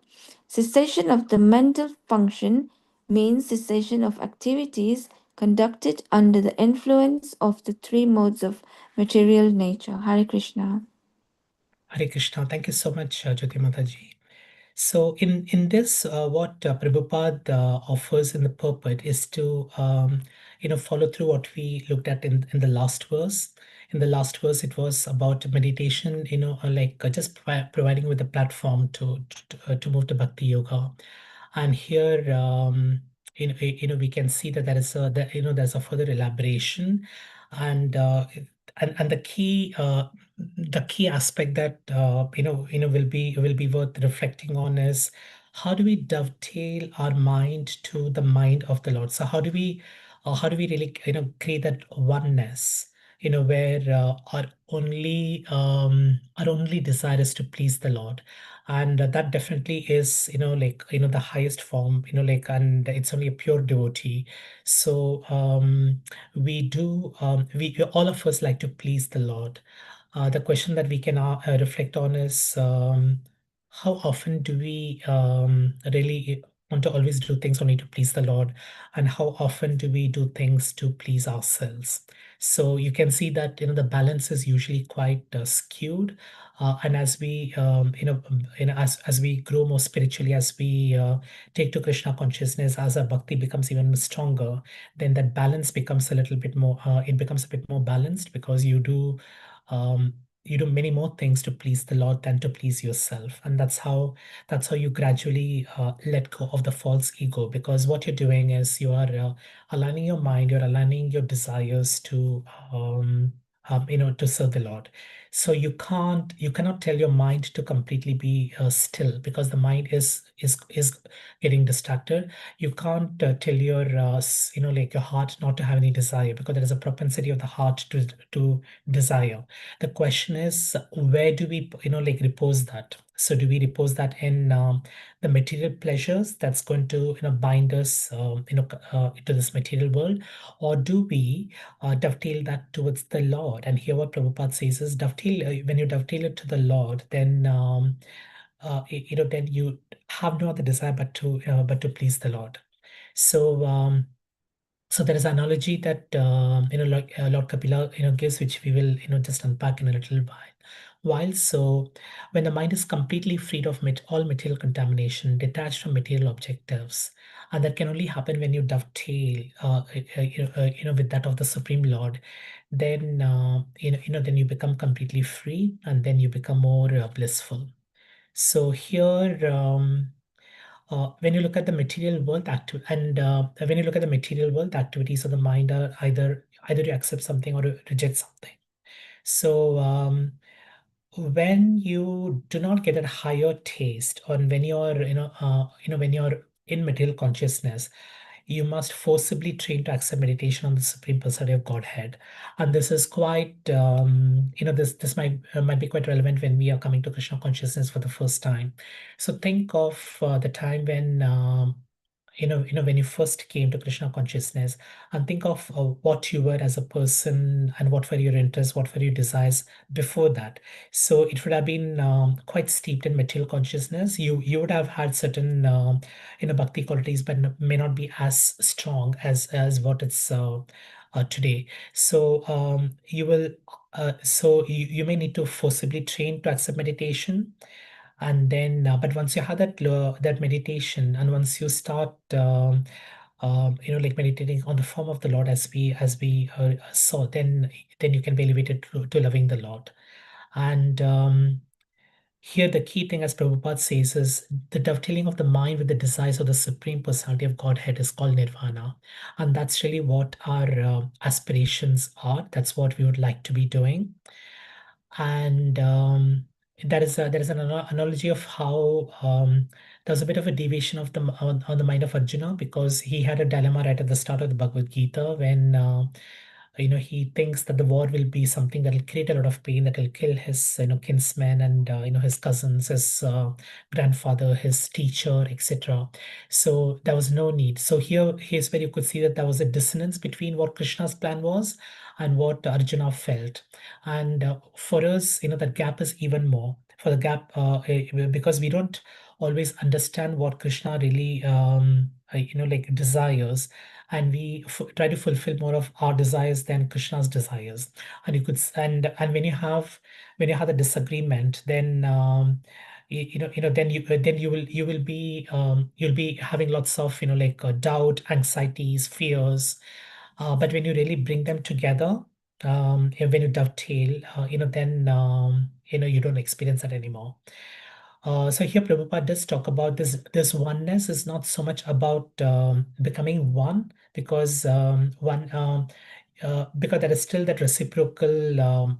Cessation of the mental function means cessation of activities conducted under the influence of the three modes of material nature. Hare Krishna. Hare Krishna. Thank you so much, Jyoti Mataji. So in this, what Prabhupada offers in the purport is to follow through what we looked at in the last verse. In the last verse, it was about meditation, just providing with a platform to move to bhakti yoga. And here, we can see that there's a further elaboration, and the key aspect that will be worth reflecting on is how do we dovetail our mind to the mind of the Lord. So how do we really create that oneness, where our only desire is to please the Lord. And that definitely is the highest form, and it's only a pure devotee. So we all of us like to please the Lord. The question that we can reflect on is, how often do we really want to always do things only to please the Lord, and how often do we do things to please ourselves? So you can see that the balance is usually quite skewed, and as we as we grow more spiritually, as we take to Krishna consciousness, as our bhakti becomes even stronger, then that balance becomes a little bit more. It becomes a bit more balanced, because um, you do many more things to please the Lord than to please yourself. And that's how you gradually let go of the false ego, because what you're doing is you are aligning your mind, you're aligning your desires to serve the Lord. So you cannot tell your mind to completely be still, because the mind is getting distracted. You can't tell your your heart not to have any desire, because there is a propensity of the heart to desire. The question is, where do we repose that? So do we repose that in the material pleasures that's going to bind us into this material world, or do we dovetail that towards the Lord? And here what Prabhupada says is, dovetail when you dovetail it to the Lord, then then you have no other desire but to please the Lord. So there is an analogy that Lord Kapila gives, which we will just unpack in a little while. So when the mind is completely freed of all material contamination, detached from material objectives, and that can only happen when you dovetail with that of the Supreme Lord, then then you become completely free, and then you become more blissful. So here, when you look at the material world when you look at the material world, the activities of the mind are either you accept something or you reject something. So when you do not get a higher taste, or when you're when you're in material consciousness, you must forcibly train to accept meditation on the Supreme Personality of Godhead. And this is quite, this might be quite relevant when we are coming to Krishna consciousness for the first time. So think of the time when when you first came to Krishna consciousness, and think of what you were as a person, and what were your interests, what were your desires before that. So it would have been quite steeped in material consciousness. You would have had certain bhakti qualities, but may not be as strong as what it's today. So you may need to forcibly train to accept meditation. And then but once you have that meditation, and once you start meditating on the form of the Lord, as we saw, then you can be elevated to loving the Lord. And here the key thing, as Prabhupada says, is the dovetailing of the mind with the desires of the Supreme Personality of Godhead is called nirvana. And that's really what our aspirations are. That's what we would like to be doing. And there is an analogy of how there's a bit of a deviation of on the mind of Arjuna, because he had a dilemma right at the start of the Bhagavad Gita when he thinks that the war will be something that will create a lot of pain, that will kill his kinsmen and his cousins, his grandfather, his teacher, etc. So there was no need. So here's where you could see that there was a dissonance between what Krishna's plan was and what Arjuna felt. And for us, that gap is even more. For the gap, because we don't always understand what Krishna really, desires, and we try to fulfill more of our desires than Krishna's desires. And you could, and when you have the disagreement, then then you'll be having lots of doubt, anxieties, fears. But when you really bring them together, and when you dovetail, then you don't experience that anymore. So here Prabhupada does talk about this oneness is not so much about becoming one, because because there is still that reciprocal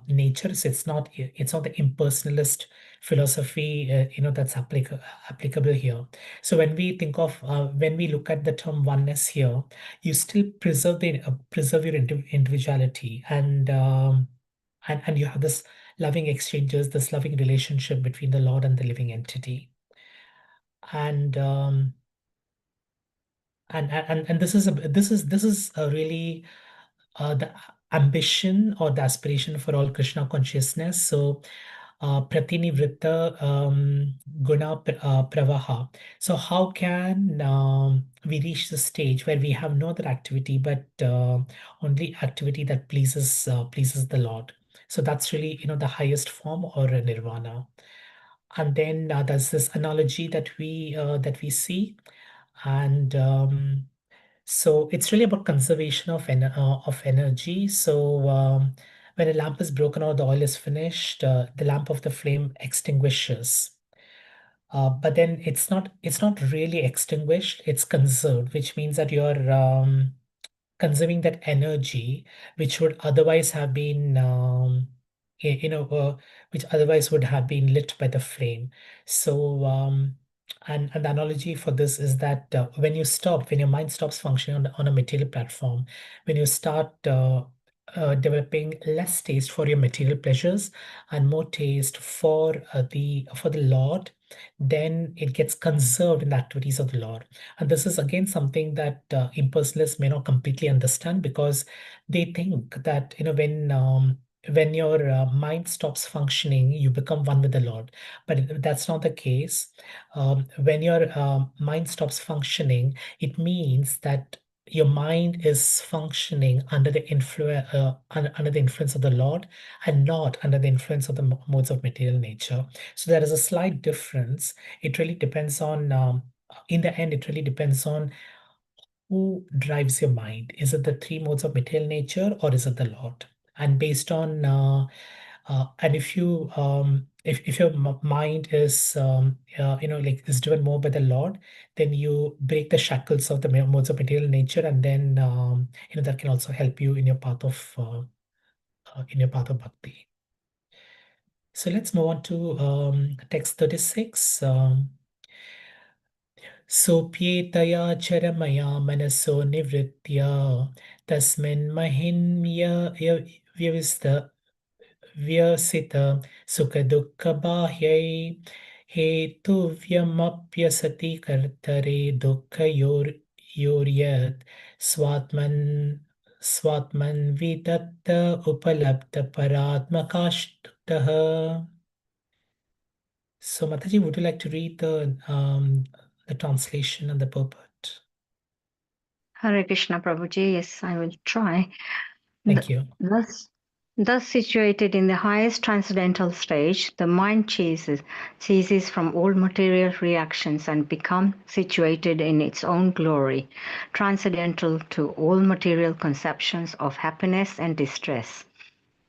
nature. So it's not the impersonalist philosophy that's applicable here. So when we think of when we look at the term oneness here, you still preserve your individuality, and you have this loving exchanges, this loving relationship between the Lord and the living entity. And this is a really the ambition or the aspiration for all Krishna consciousness. So Pratinivritta Guna Pravaha. So how can we reach the stage where we have no other activity but only activity that pleases the Lord? So that's really the highest form, or a nirvana. And then there's this analogy that we see, and so it's really about conservation of energy. So when a lamp is broken or the oil is finished, the lamp of the flame extinguishes. But then it's not really extinguished, it's conserved, which means that you're conserving that energy which would otherwise have been which otherwise would have been lit by the flame. So and the analogy for this is that when your mind stops functioning on a material platform, when you start developing less taste for your material pleasures and more taste for the Lord, then it gets conserved in the activities of the Lord. And this is again something that impersonalists may not completely understand, because they think that when your mind stops functioning, you become one with the Lord. But that's not the case. When your mind stops functioning, it means that your mind is functioning under the under the influence of the Lord, and not under the influence of the modes of material nature. So there is a slight difference. It really depends on in the end, it really depends on who drives your mind. Is it the three modes of material nature, or is it the Lord? And based on and if you if your mind is is driven more by the Lord, then you break the shackles of the modes of material nature, and then that can also help you in your path of bhakti. So let's move on to text 36. सोऽप्येतया चरमया मनसो निवृत्य व्यसित सुखदुःखबाह्यै हेतुव्यमप्यसति कर्तरे दुःखयोर्यत् स्वात्मन् विदत्त उपलब्धपरात्मकाष्टः. So Mataji, would you like to read the translation and the purport? Hare Krishna Prabhuji, yes, I will try. Thank you. Thus situated in the highest transcendental stage, the mind ceases from all material reactions and becomes situated in its own glory, transcendental to all material conceptions of happiness and distress.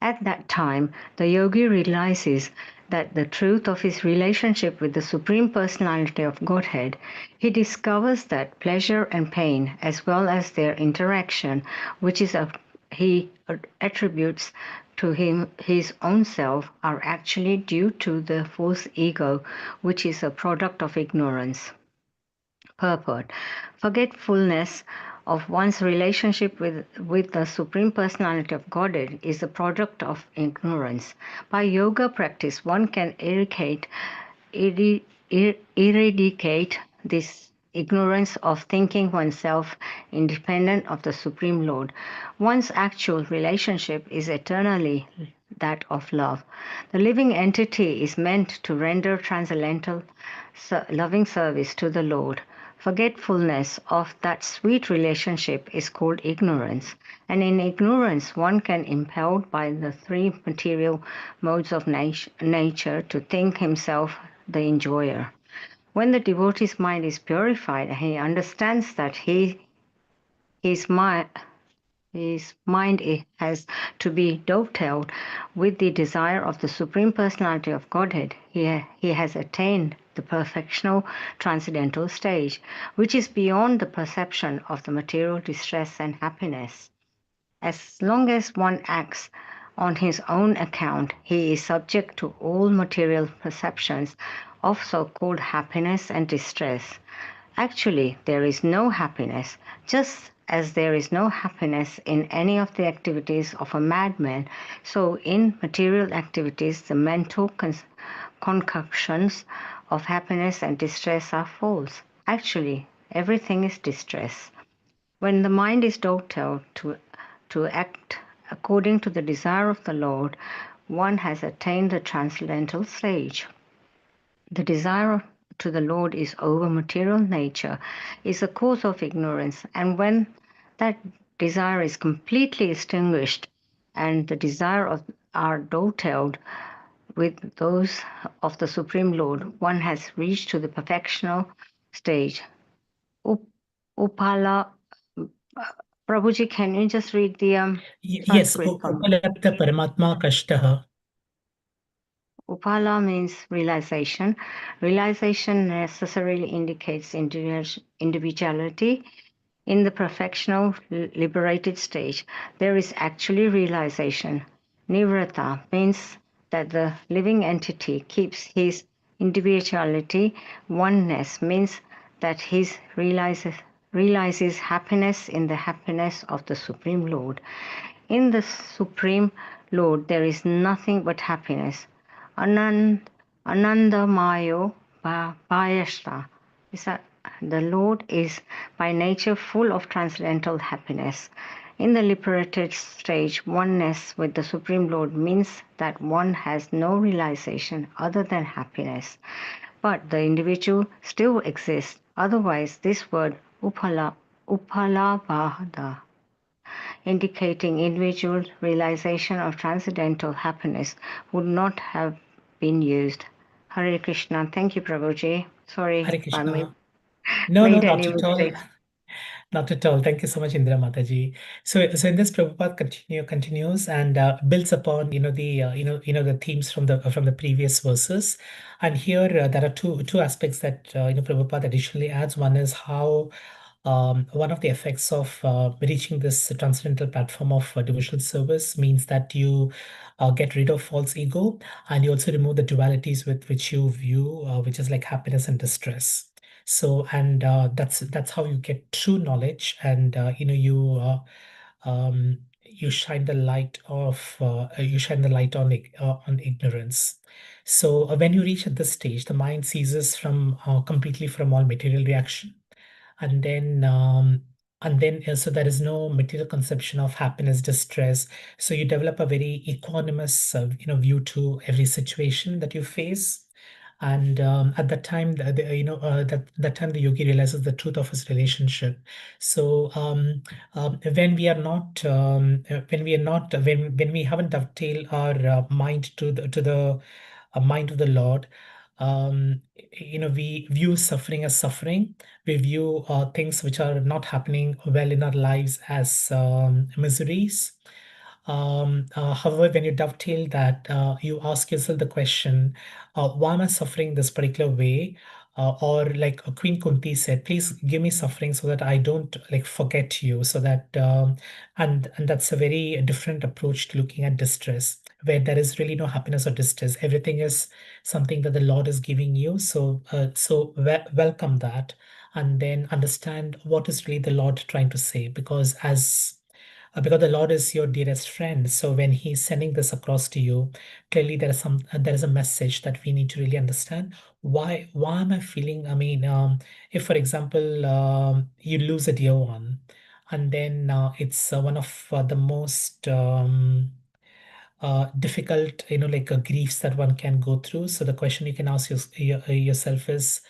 At that time, the yogi realizes that the truth of his relationship with the Supreme Personality of Godhead. He discovers that pleasure and pain, as well as their interaction, which he attributes to his own self are actually due to the false ego, which is a product of ignorance. Purport: forgetfulness of one's relationship with the Supreme Personality of Godhead is the product of ignorance. By yoga practice, one can eradicate this ignorance of thinking oneself independent of the Supreme Lord. One's actual relationship is eternally that of love. The living entity is meant to render transcendental loving service to the Lord. Forgetfulness of that sweet relationship is called ignorance, and in ignorance one can impelled by the three material modes of nature to think himself the enjoyer. When the devotee's mind is purified, he understands that his mind has to be dovetailed with the desire of the Supreme Personality of Godhead. He has attained the perfectional transcendental stage, which is beyond the perception of the material distress and happiness. As long as one acts on his own account, he is subject to all material perceptions of so-called happiness and distress. Actually, there is no happiness, just as there is no happiness in any of the activities of a madman, so in material activities the mental concoctions of happiness and distress are false. Actually, everything is distress. When the mind is dovetailed to act according to the desire of the Lord, one has attained the transcendental stage. The desire to the Lord is over material nature, is a cause of ignorance, and when that desire is completely extinguished and the desire are dovetailed with those of the Supreme Lord, one has reached to the perfectional stage. Upala, Prabhuji, can you just read the Yes, Sanskrit for me? Upalabdha Paramatma Kashtaha. Upala means realization. Realization necessarily indicates individuality. In the perfectional liberated stage, there is actually realization. Nivrata means that the living entity keeps his individuality. Oneness means that he realizes happiness in the happiness of the Supreme Lord. In the Supreme Lord, there is nothing but happiness. Anandamayo Bhayashta is that the Lord is by nature full of transcendental happiness. In the liberated stage, oneness with the Supreme Lord means that one has no realization other than happiness. But the individual still exists. Otherwise, this word upalabhada, indicating individual realization of transcendental happiness, would not have been used. Hare Krishna. Thank you, Prabhuji. Sorry Hare if I Krishna. No, made not any at all. mistakes. Not at all. Thank you so much, Indra Mataji. So in this, Prabhupada continues and builds upon the themes from the previous verses, and here there are two aspects that Prabhupada additionally adds. One is how one of the effects of reaching this transcendental platform of devotional service means that you get rid of false ego, and you also remove the dualities with which you view, which is like happiness and distress. So, and that's how you get true knowledge, and you shine the light on ignorance. So when you reach at this stage, the mind ceases from completely from all material reaction, and then so there is no material conception of happiness, distress. So you develop a very equanimous view to every situation that you face. And at that time that time the yogi realizes the truth of his relationship. So when we are not when we haven't dovetailed our mind to the mind of the Lord, we view suffering as suffering. We view things which are not happening well in our lives as miseries. However, when you dovetail that, you ask yourself the question, why am I suffering this particular way? or like Queen Kunti said, please give me suffering so that I don't like forget you. So that and that's a very different approach to looking at distress, where there is really no happiness or distress. Everything is something that the Lord is giving you. So welcome that, and then understand what is really the Lord trying to say, because the Lord is your dearest friend. So when He's sending this across to you, clearly there is a message that we need to really understand. Why am I feeling? I mean, if for example you lose a dear one, and then it's one of the most difficult, like griefs that one can go through. So the question you can ask yourself is,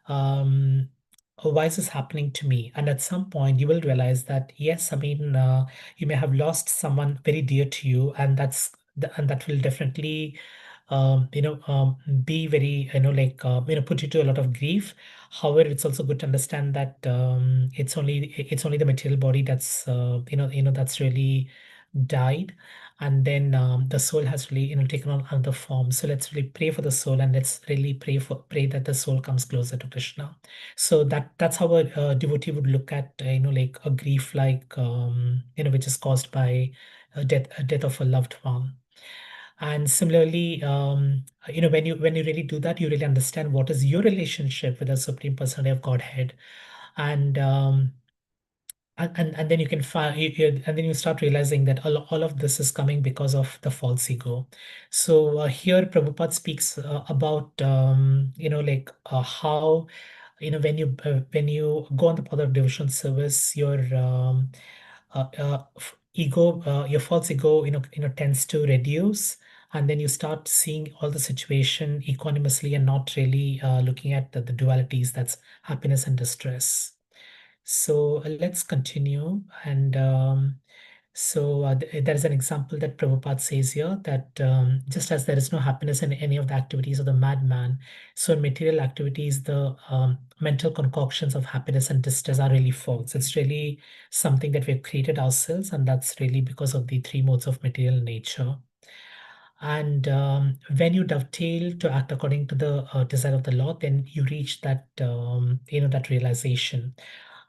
um, why is this happening to me? And at some point, you will realize that yes, I mean, you may have lost someone very dear to you, and and that will definitely, be very, put you to a lot of grief. However, it's also good to understand that it's only the material body that's that's really died, and then the soul has really taken on another form. So let's really pray for the soul, and let's really pray that the soul comes closer to Krishna. So that's how a devotee would look at like a grief, like which is caused by a death of a loved one. And similarly, when you really do that, you really understand what is your relationship with the Supreme Personality of Godhead. And and and then you can find and then you start realizing that all of this is coming because of the false ego. So here Prabhupada speaks about like how when you go on the path of devotional service, your false ego tends to reduce, and then you start seeing all the situation equanimously and not really looking at the dualities, that's happiness and distress. So let's continue. And there is an example that Prabhupada says here, that just as there is no happiness in any of the activities of the madman, so in material activities, the mental concoctions of happiness and distress are really false. It's really something that we've created ourselves, and that's really because of the three modes of material nature. And when you dovetail to act according to the desire of the Lord, then you reach that realization.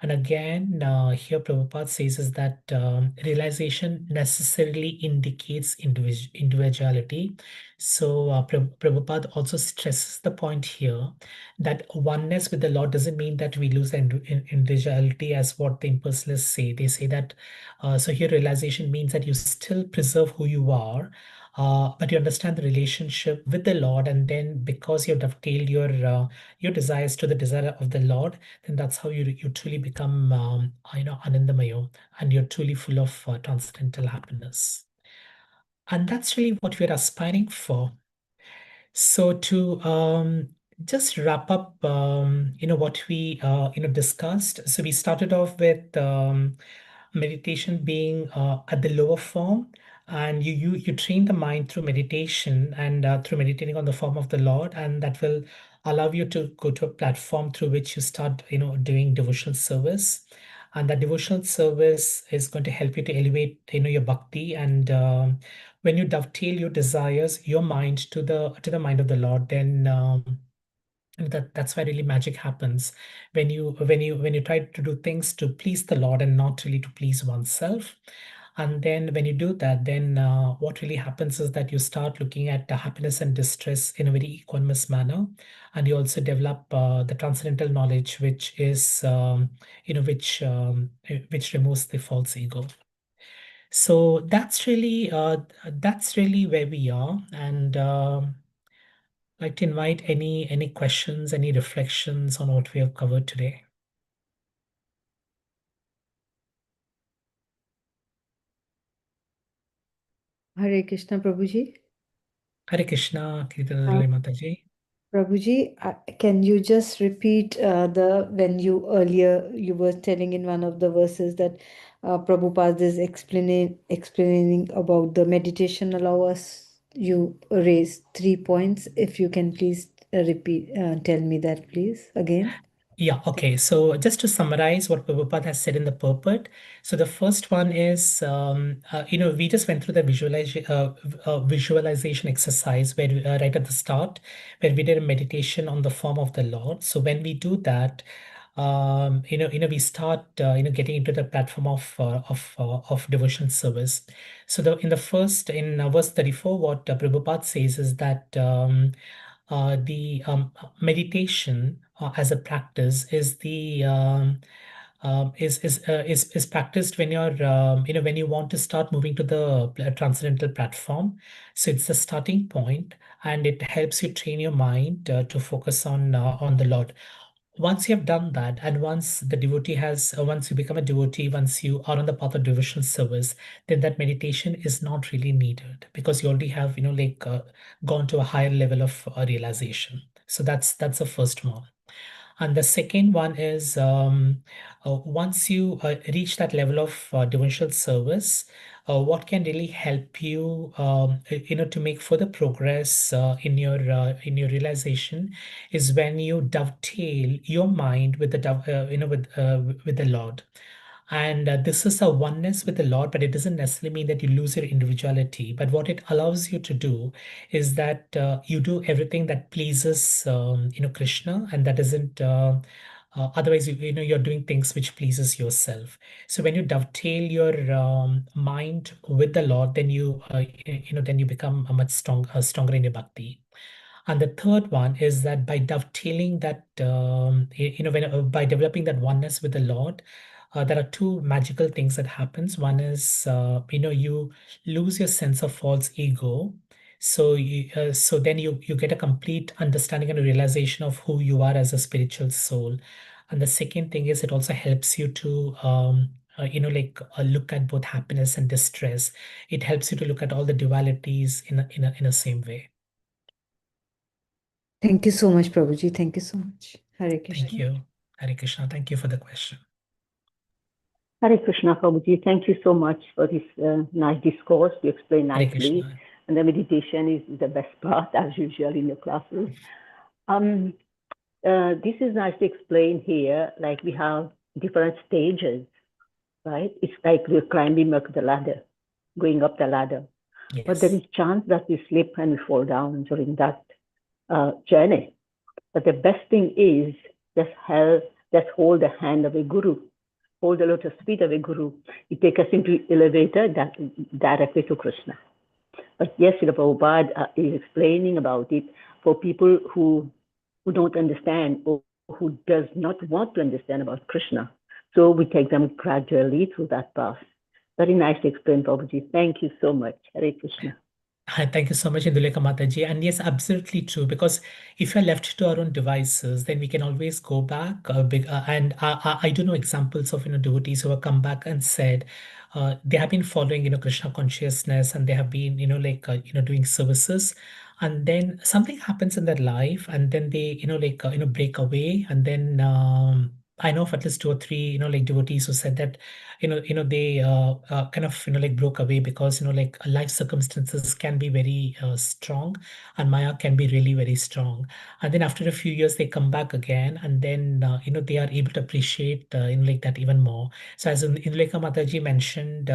And again, here Prabhupada says is that realization necessarily indicates individuality. So Prabhupada also stresses the point here that oneness with the Lord doesn't mean that we lose the individuality, as what the impersonalists say. They say that, so here realization means that you still preserve who you are, but you understand the relationship with the Lord, and then because you've dovetailed your desires to the desire of the Lord, then that's how you truly become Anandamayo, and you're truly full of transcendental happiness. And that's really what we're aspiring for. So to just wrap up, what we discussed. So we started off with meditation being at the lower form, and you train the mind through meditation, and through meditating on the form of the Lord, and that will allow you to go to a platform through which you start doing devotional service. And that devotional service is going to help you to elevate your bhakti. And when you dovetail your desires, your mind to the mind of the Lord, then that's why really magic happens. When you try to do things to please the Lord and not really to please oneself. And then when you do that, then what really happens is that you start looking at the happiness and distress in a very equanimous manner, and you also develop the transcendental knowledge, which removes the false ego. So that's really where we are. And I'd like to invite any questions, any reflections on what we have covered today. Hare Krishna, Prabhuji. Hare Krishna, Kirtanale Mataji. Prabhuji, can you just repeat when you earlier you were telling in one of the verses that Prabhupada is explaining about the meditation allow us, you raised 3 points. If you can please repeat, tell me that please again. Yeah, okay. So just to summarize what Prabhupada has said in the purport. So the first one is, we just went through the visualization exercise where right at the start, where we did a meditation on the form of the Lord. So when we do that, we start, getting into the platform of devotional service. So in verse 34, what Prabhupada says is that the meditation as a practice is practiced when you're when you want to start moving to the transcendental platform. So it's the starting point, and it helps you train your mind to focus on the Lord. Once you have done that, and once you become a devotee, once you are on the path of devotional service, then that meditation is not really needed because you already have gone to a higher level of realization. So that's the first one. And the second one is, once you reach that level of devotional service, what can really help you, to make further progress in your realization, is when you dovetail your mind with with the Lord. And this is a oneness with the Lord, but it doesn't necessarily mean that you lose your individuality. But what it allows you to do is that you do everything that pleases, Krishna, and that isn't. Otherwise, you're doing things which pleases yourself. So when you dovetail your mind with the Lord, then then you become a much stronger in your bhakti. And the third one is that by dovetailing that, by developing that oneness with the Lord, there are two magical things that happens. One is, you lose your sense of false ego. So then you get a complete understanding and a realization of who you are as a spiritual soul. And the second thing is it also helps you to, look at both happiness and distress. It helps you to look at all the dualities in a same way. Thank you so much, Prabhuji. Thank you so much. Hare Krishna. Thank you. Hare Krishna. Thank you for the question. Hare Krishna, Prabhuji. Thank you so much for this nice discourse. You explained Hare nicely. Krishna. And the meditation is the best part, as usual, in your classes. This is nicely explained here. Like we have different stages, right? It's like we're climbing up the ladder, going up the ladder. Yes. But there is chance that we slip and we fall down during that journey. But the best thing is just hold the hand of a guru, hold the lotus feet of a guru. It takes us into elevator that directly to Krishna. But yes, Prabhupada is explaining about it for people who don't understand or who does not want to understand about Krishna. So we take them gradually through that path. Very nicely explained, Prabhuji. Thank you so much. Hare Krishna. Thank you so much, Indulekha Mataji. And yes, absolutely true. Because if you're left to our own devices, then we can always go back. And I do know examples of devotees who have come back and said they have been following Krishna consciousness, and they have been doing services, and then something happens in their life, and then they break away, and then I know of at least two or three devotees who said that they kind of broke away because life circumstances can be very strong, and Maya can be really very strong. And then after a few years they come back again, and then they are able to appreciate that even more. So as Indulekha Mataji mentioned,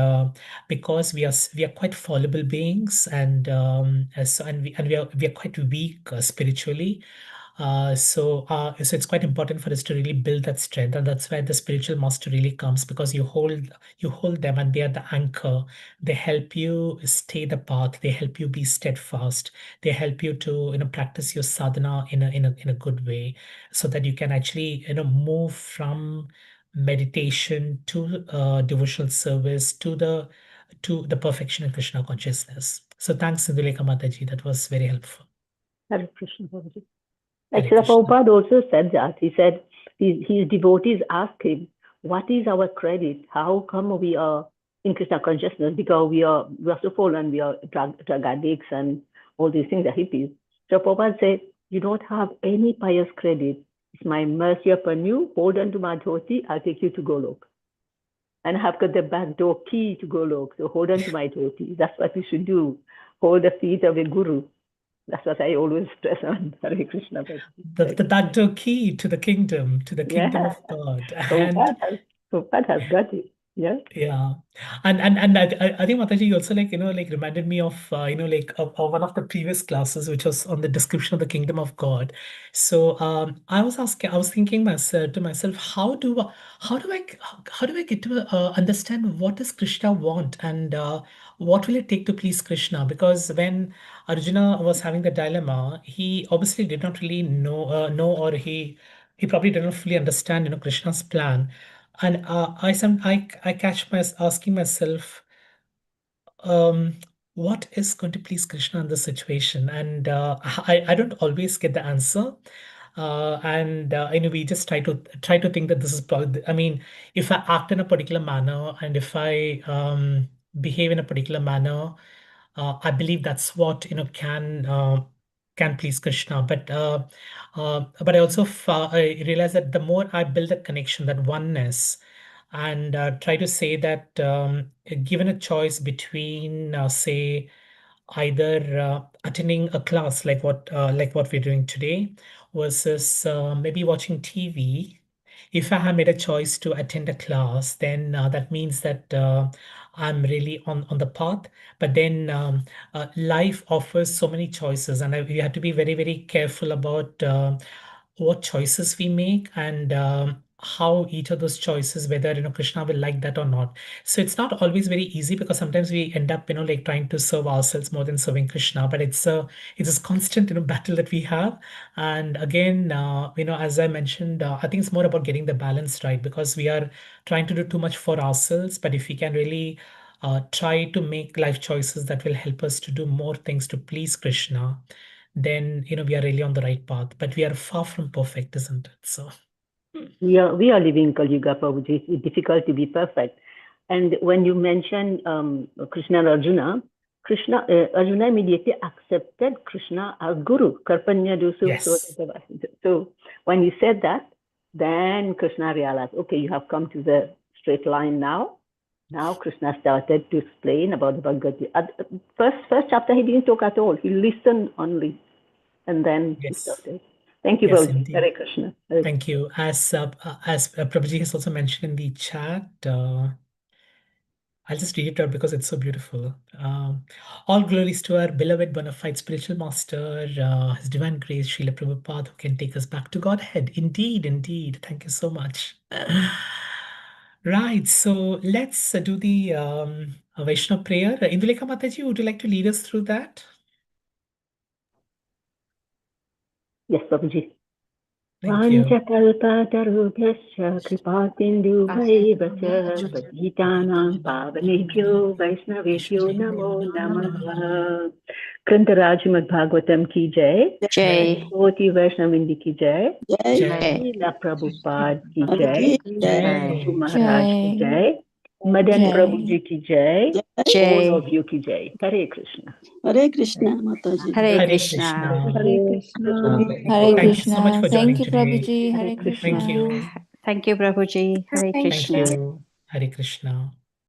because we are quite fallible beings, and we are quite weak spiritually. So it's quite important for us to really build that strength, and that's where the spiritual master really comes, because you hold them, and they are the anchor. They help you stay the path. They help you be steadfast. They help you to practice your sadhana in a good way, so that you can actually move from meditation to devotional service to the perfection of Krishna consciousness. So thanks, Indulekha Mataji. That was very helpful. Hare Krishna, Prabhuji. Hare Like Krishna. Prabhupada also said that. He said his devotees ask him, what is our credit? How come we are in Krishna consciousness? Because we are so fallen, we are drug addicts and all these things are hippies. So Prabhupada said, you don't have any pious credit. It's my mercy upon you. Hold on to my dhoti. I'll take you to Golok. And I've got the back door key to Golok. So hold on to my dhoti. That's what you should do. Hold the feet of a guru. That's what I always stress on. Hare Krishna. The backdoor key to the kingdom of God. And Prabhupada has got it. Yeah. yeah, and I think Mataji, you also like reminded me of of one of the previous classes, which was on the description of the kingdom of God. So I was thinking to myself, how do I get to understand what does Krishna want, and what will it take to please Krishna? Because when Arjuna was having the dilemma, he obviously did not really know, or he probably did not fully understand Krishna's plan. And I catch myself asking myself, um, what is going to please Krishna in this situation? And I don't always get the answer. And we just try to think that this is probably. I mean, if I act in a particular manner, and if I behave in a particular manner, I believe that's what can please Krishna. But I also I realize that the more I build that connection, that oneness, and try to say that, given a choice between, say, either attending a class like what we're doing today, versus maybe watching TV. If I have made a choice to attend a class, then that means that I'm really on the path. But then life offers so many choices, and we have to be very, very careful about what choices we make, and how each of those choices, whether Krishna will like that or not. So it's not always very easy, because sometimes we end up like trying to serve ourselves more than serving Krishna. But it's a constant battle that we have. And again, as I mentioned, I think it's more about getting the balance right, because we are trying to do too much for ourselves. But if we can really try to make life choices that will help us to do more things to please Krishna, then we are really on the right path. But we are far from perfect, isn't it? So we are living Kali Yuga, Prabhuji. It's difficult to be perfect. And when you mentioned Krishna and Arjuna, Arjuna immediately accepted Krishna as Guru. Karpanya Dusu. yes. So when you said that, then Krishna realized, okay, you have come to the straight line now. Now Krishna started to explain about the Bhagavad Gita. First chapter he didn't talk at all. He listened only, and then he started. Thank you, Yes, Prabhuji. Hare Krishna. Thank you. As Prabhuji has also mentioned in the chat, I'll just read it out because it's so beautiful. All glories to our beloved bona fide spiritual master, His Divine Grace, Srila Prabhupada, who can take us back to Godhead. Indeed, indeed. Thank you so much. Right, so let's do the Vaishnava prayer. Indulekha Mataji, would you like to lead us through that? Yes, Prabhuji. Thank you. Panchakalpatarubhyascha kripasindubhaiva cha patitanam pavanebhyo vaishnavebhyo namo namaha. Grantaraj Srimad Bhagavatam ki jai. Jai. Koti Vaishnavindi ki jai. Jai. Srila Prabhupada ki Jai. jai. Jai. Guru Maharaj ki jai. Madan Jai. Prabhuji ki jai. Jai. All of you ki jai. Hare Krishna. Hare Krishna, Mataji. Hare Hare Krishna. Hare Krishna. Hare Thank you so much Krishna. for Thank joining you, today. Prabhuji. Hare Hare Krishna. Thank you. Krishna. Thank you, Prabhuji. Hare Thank Thank Krishna. you. Hare Krishna.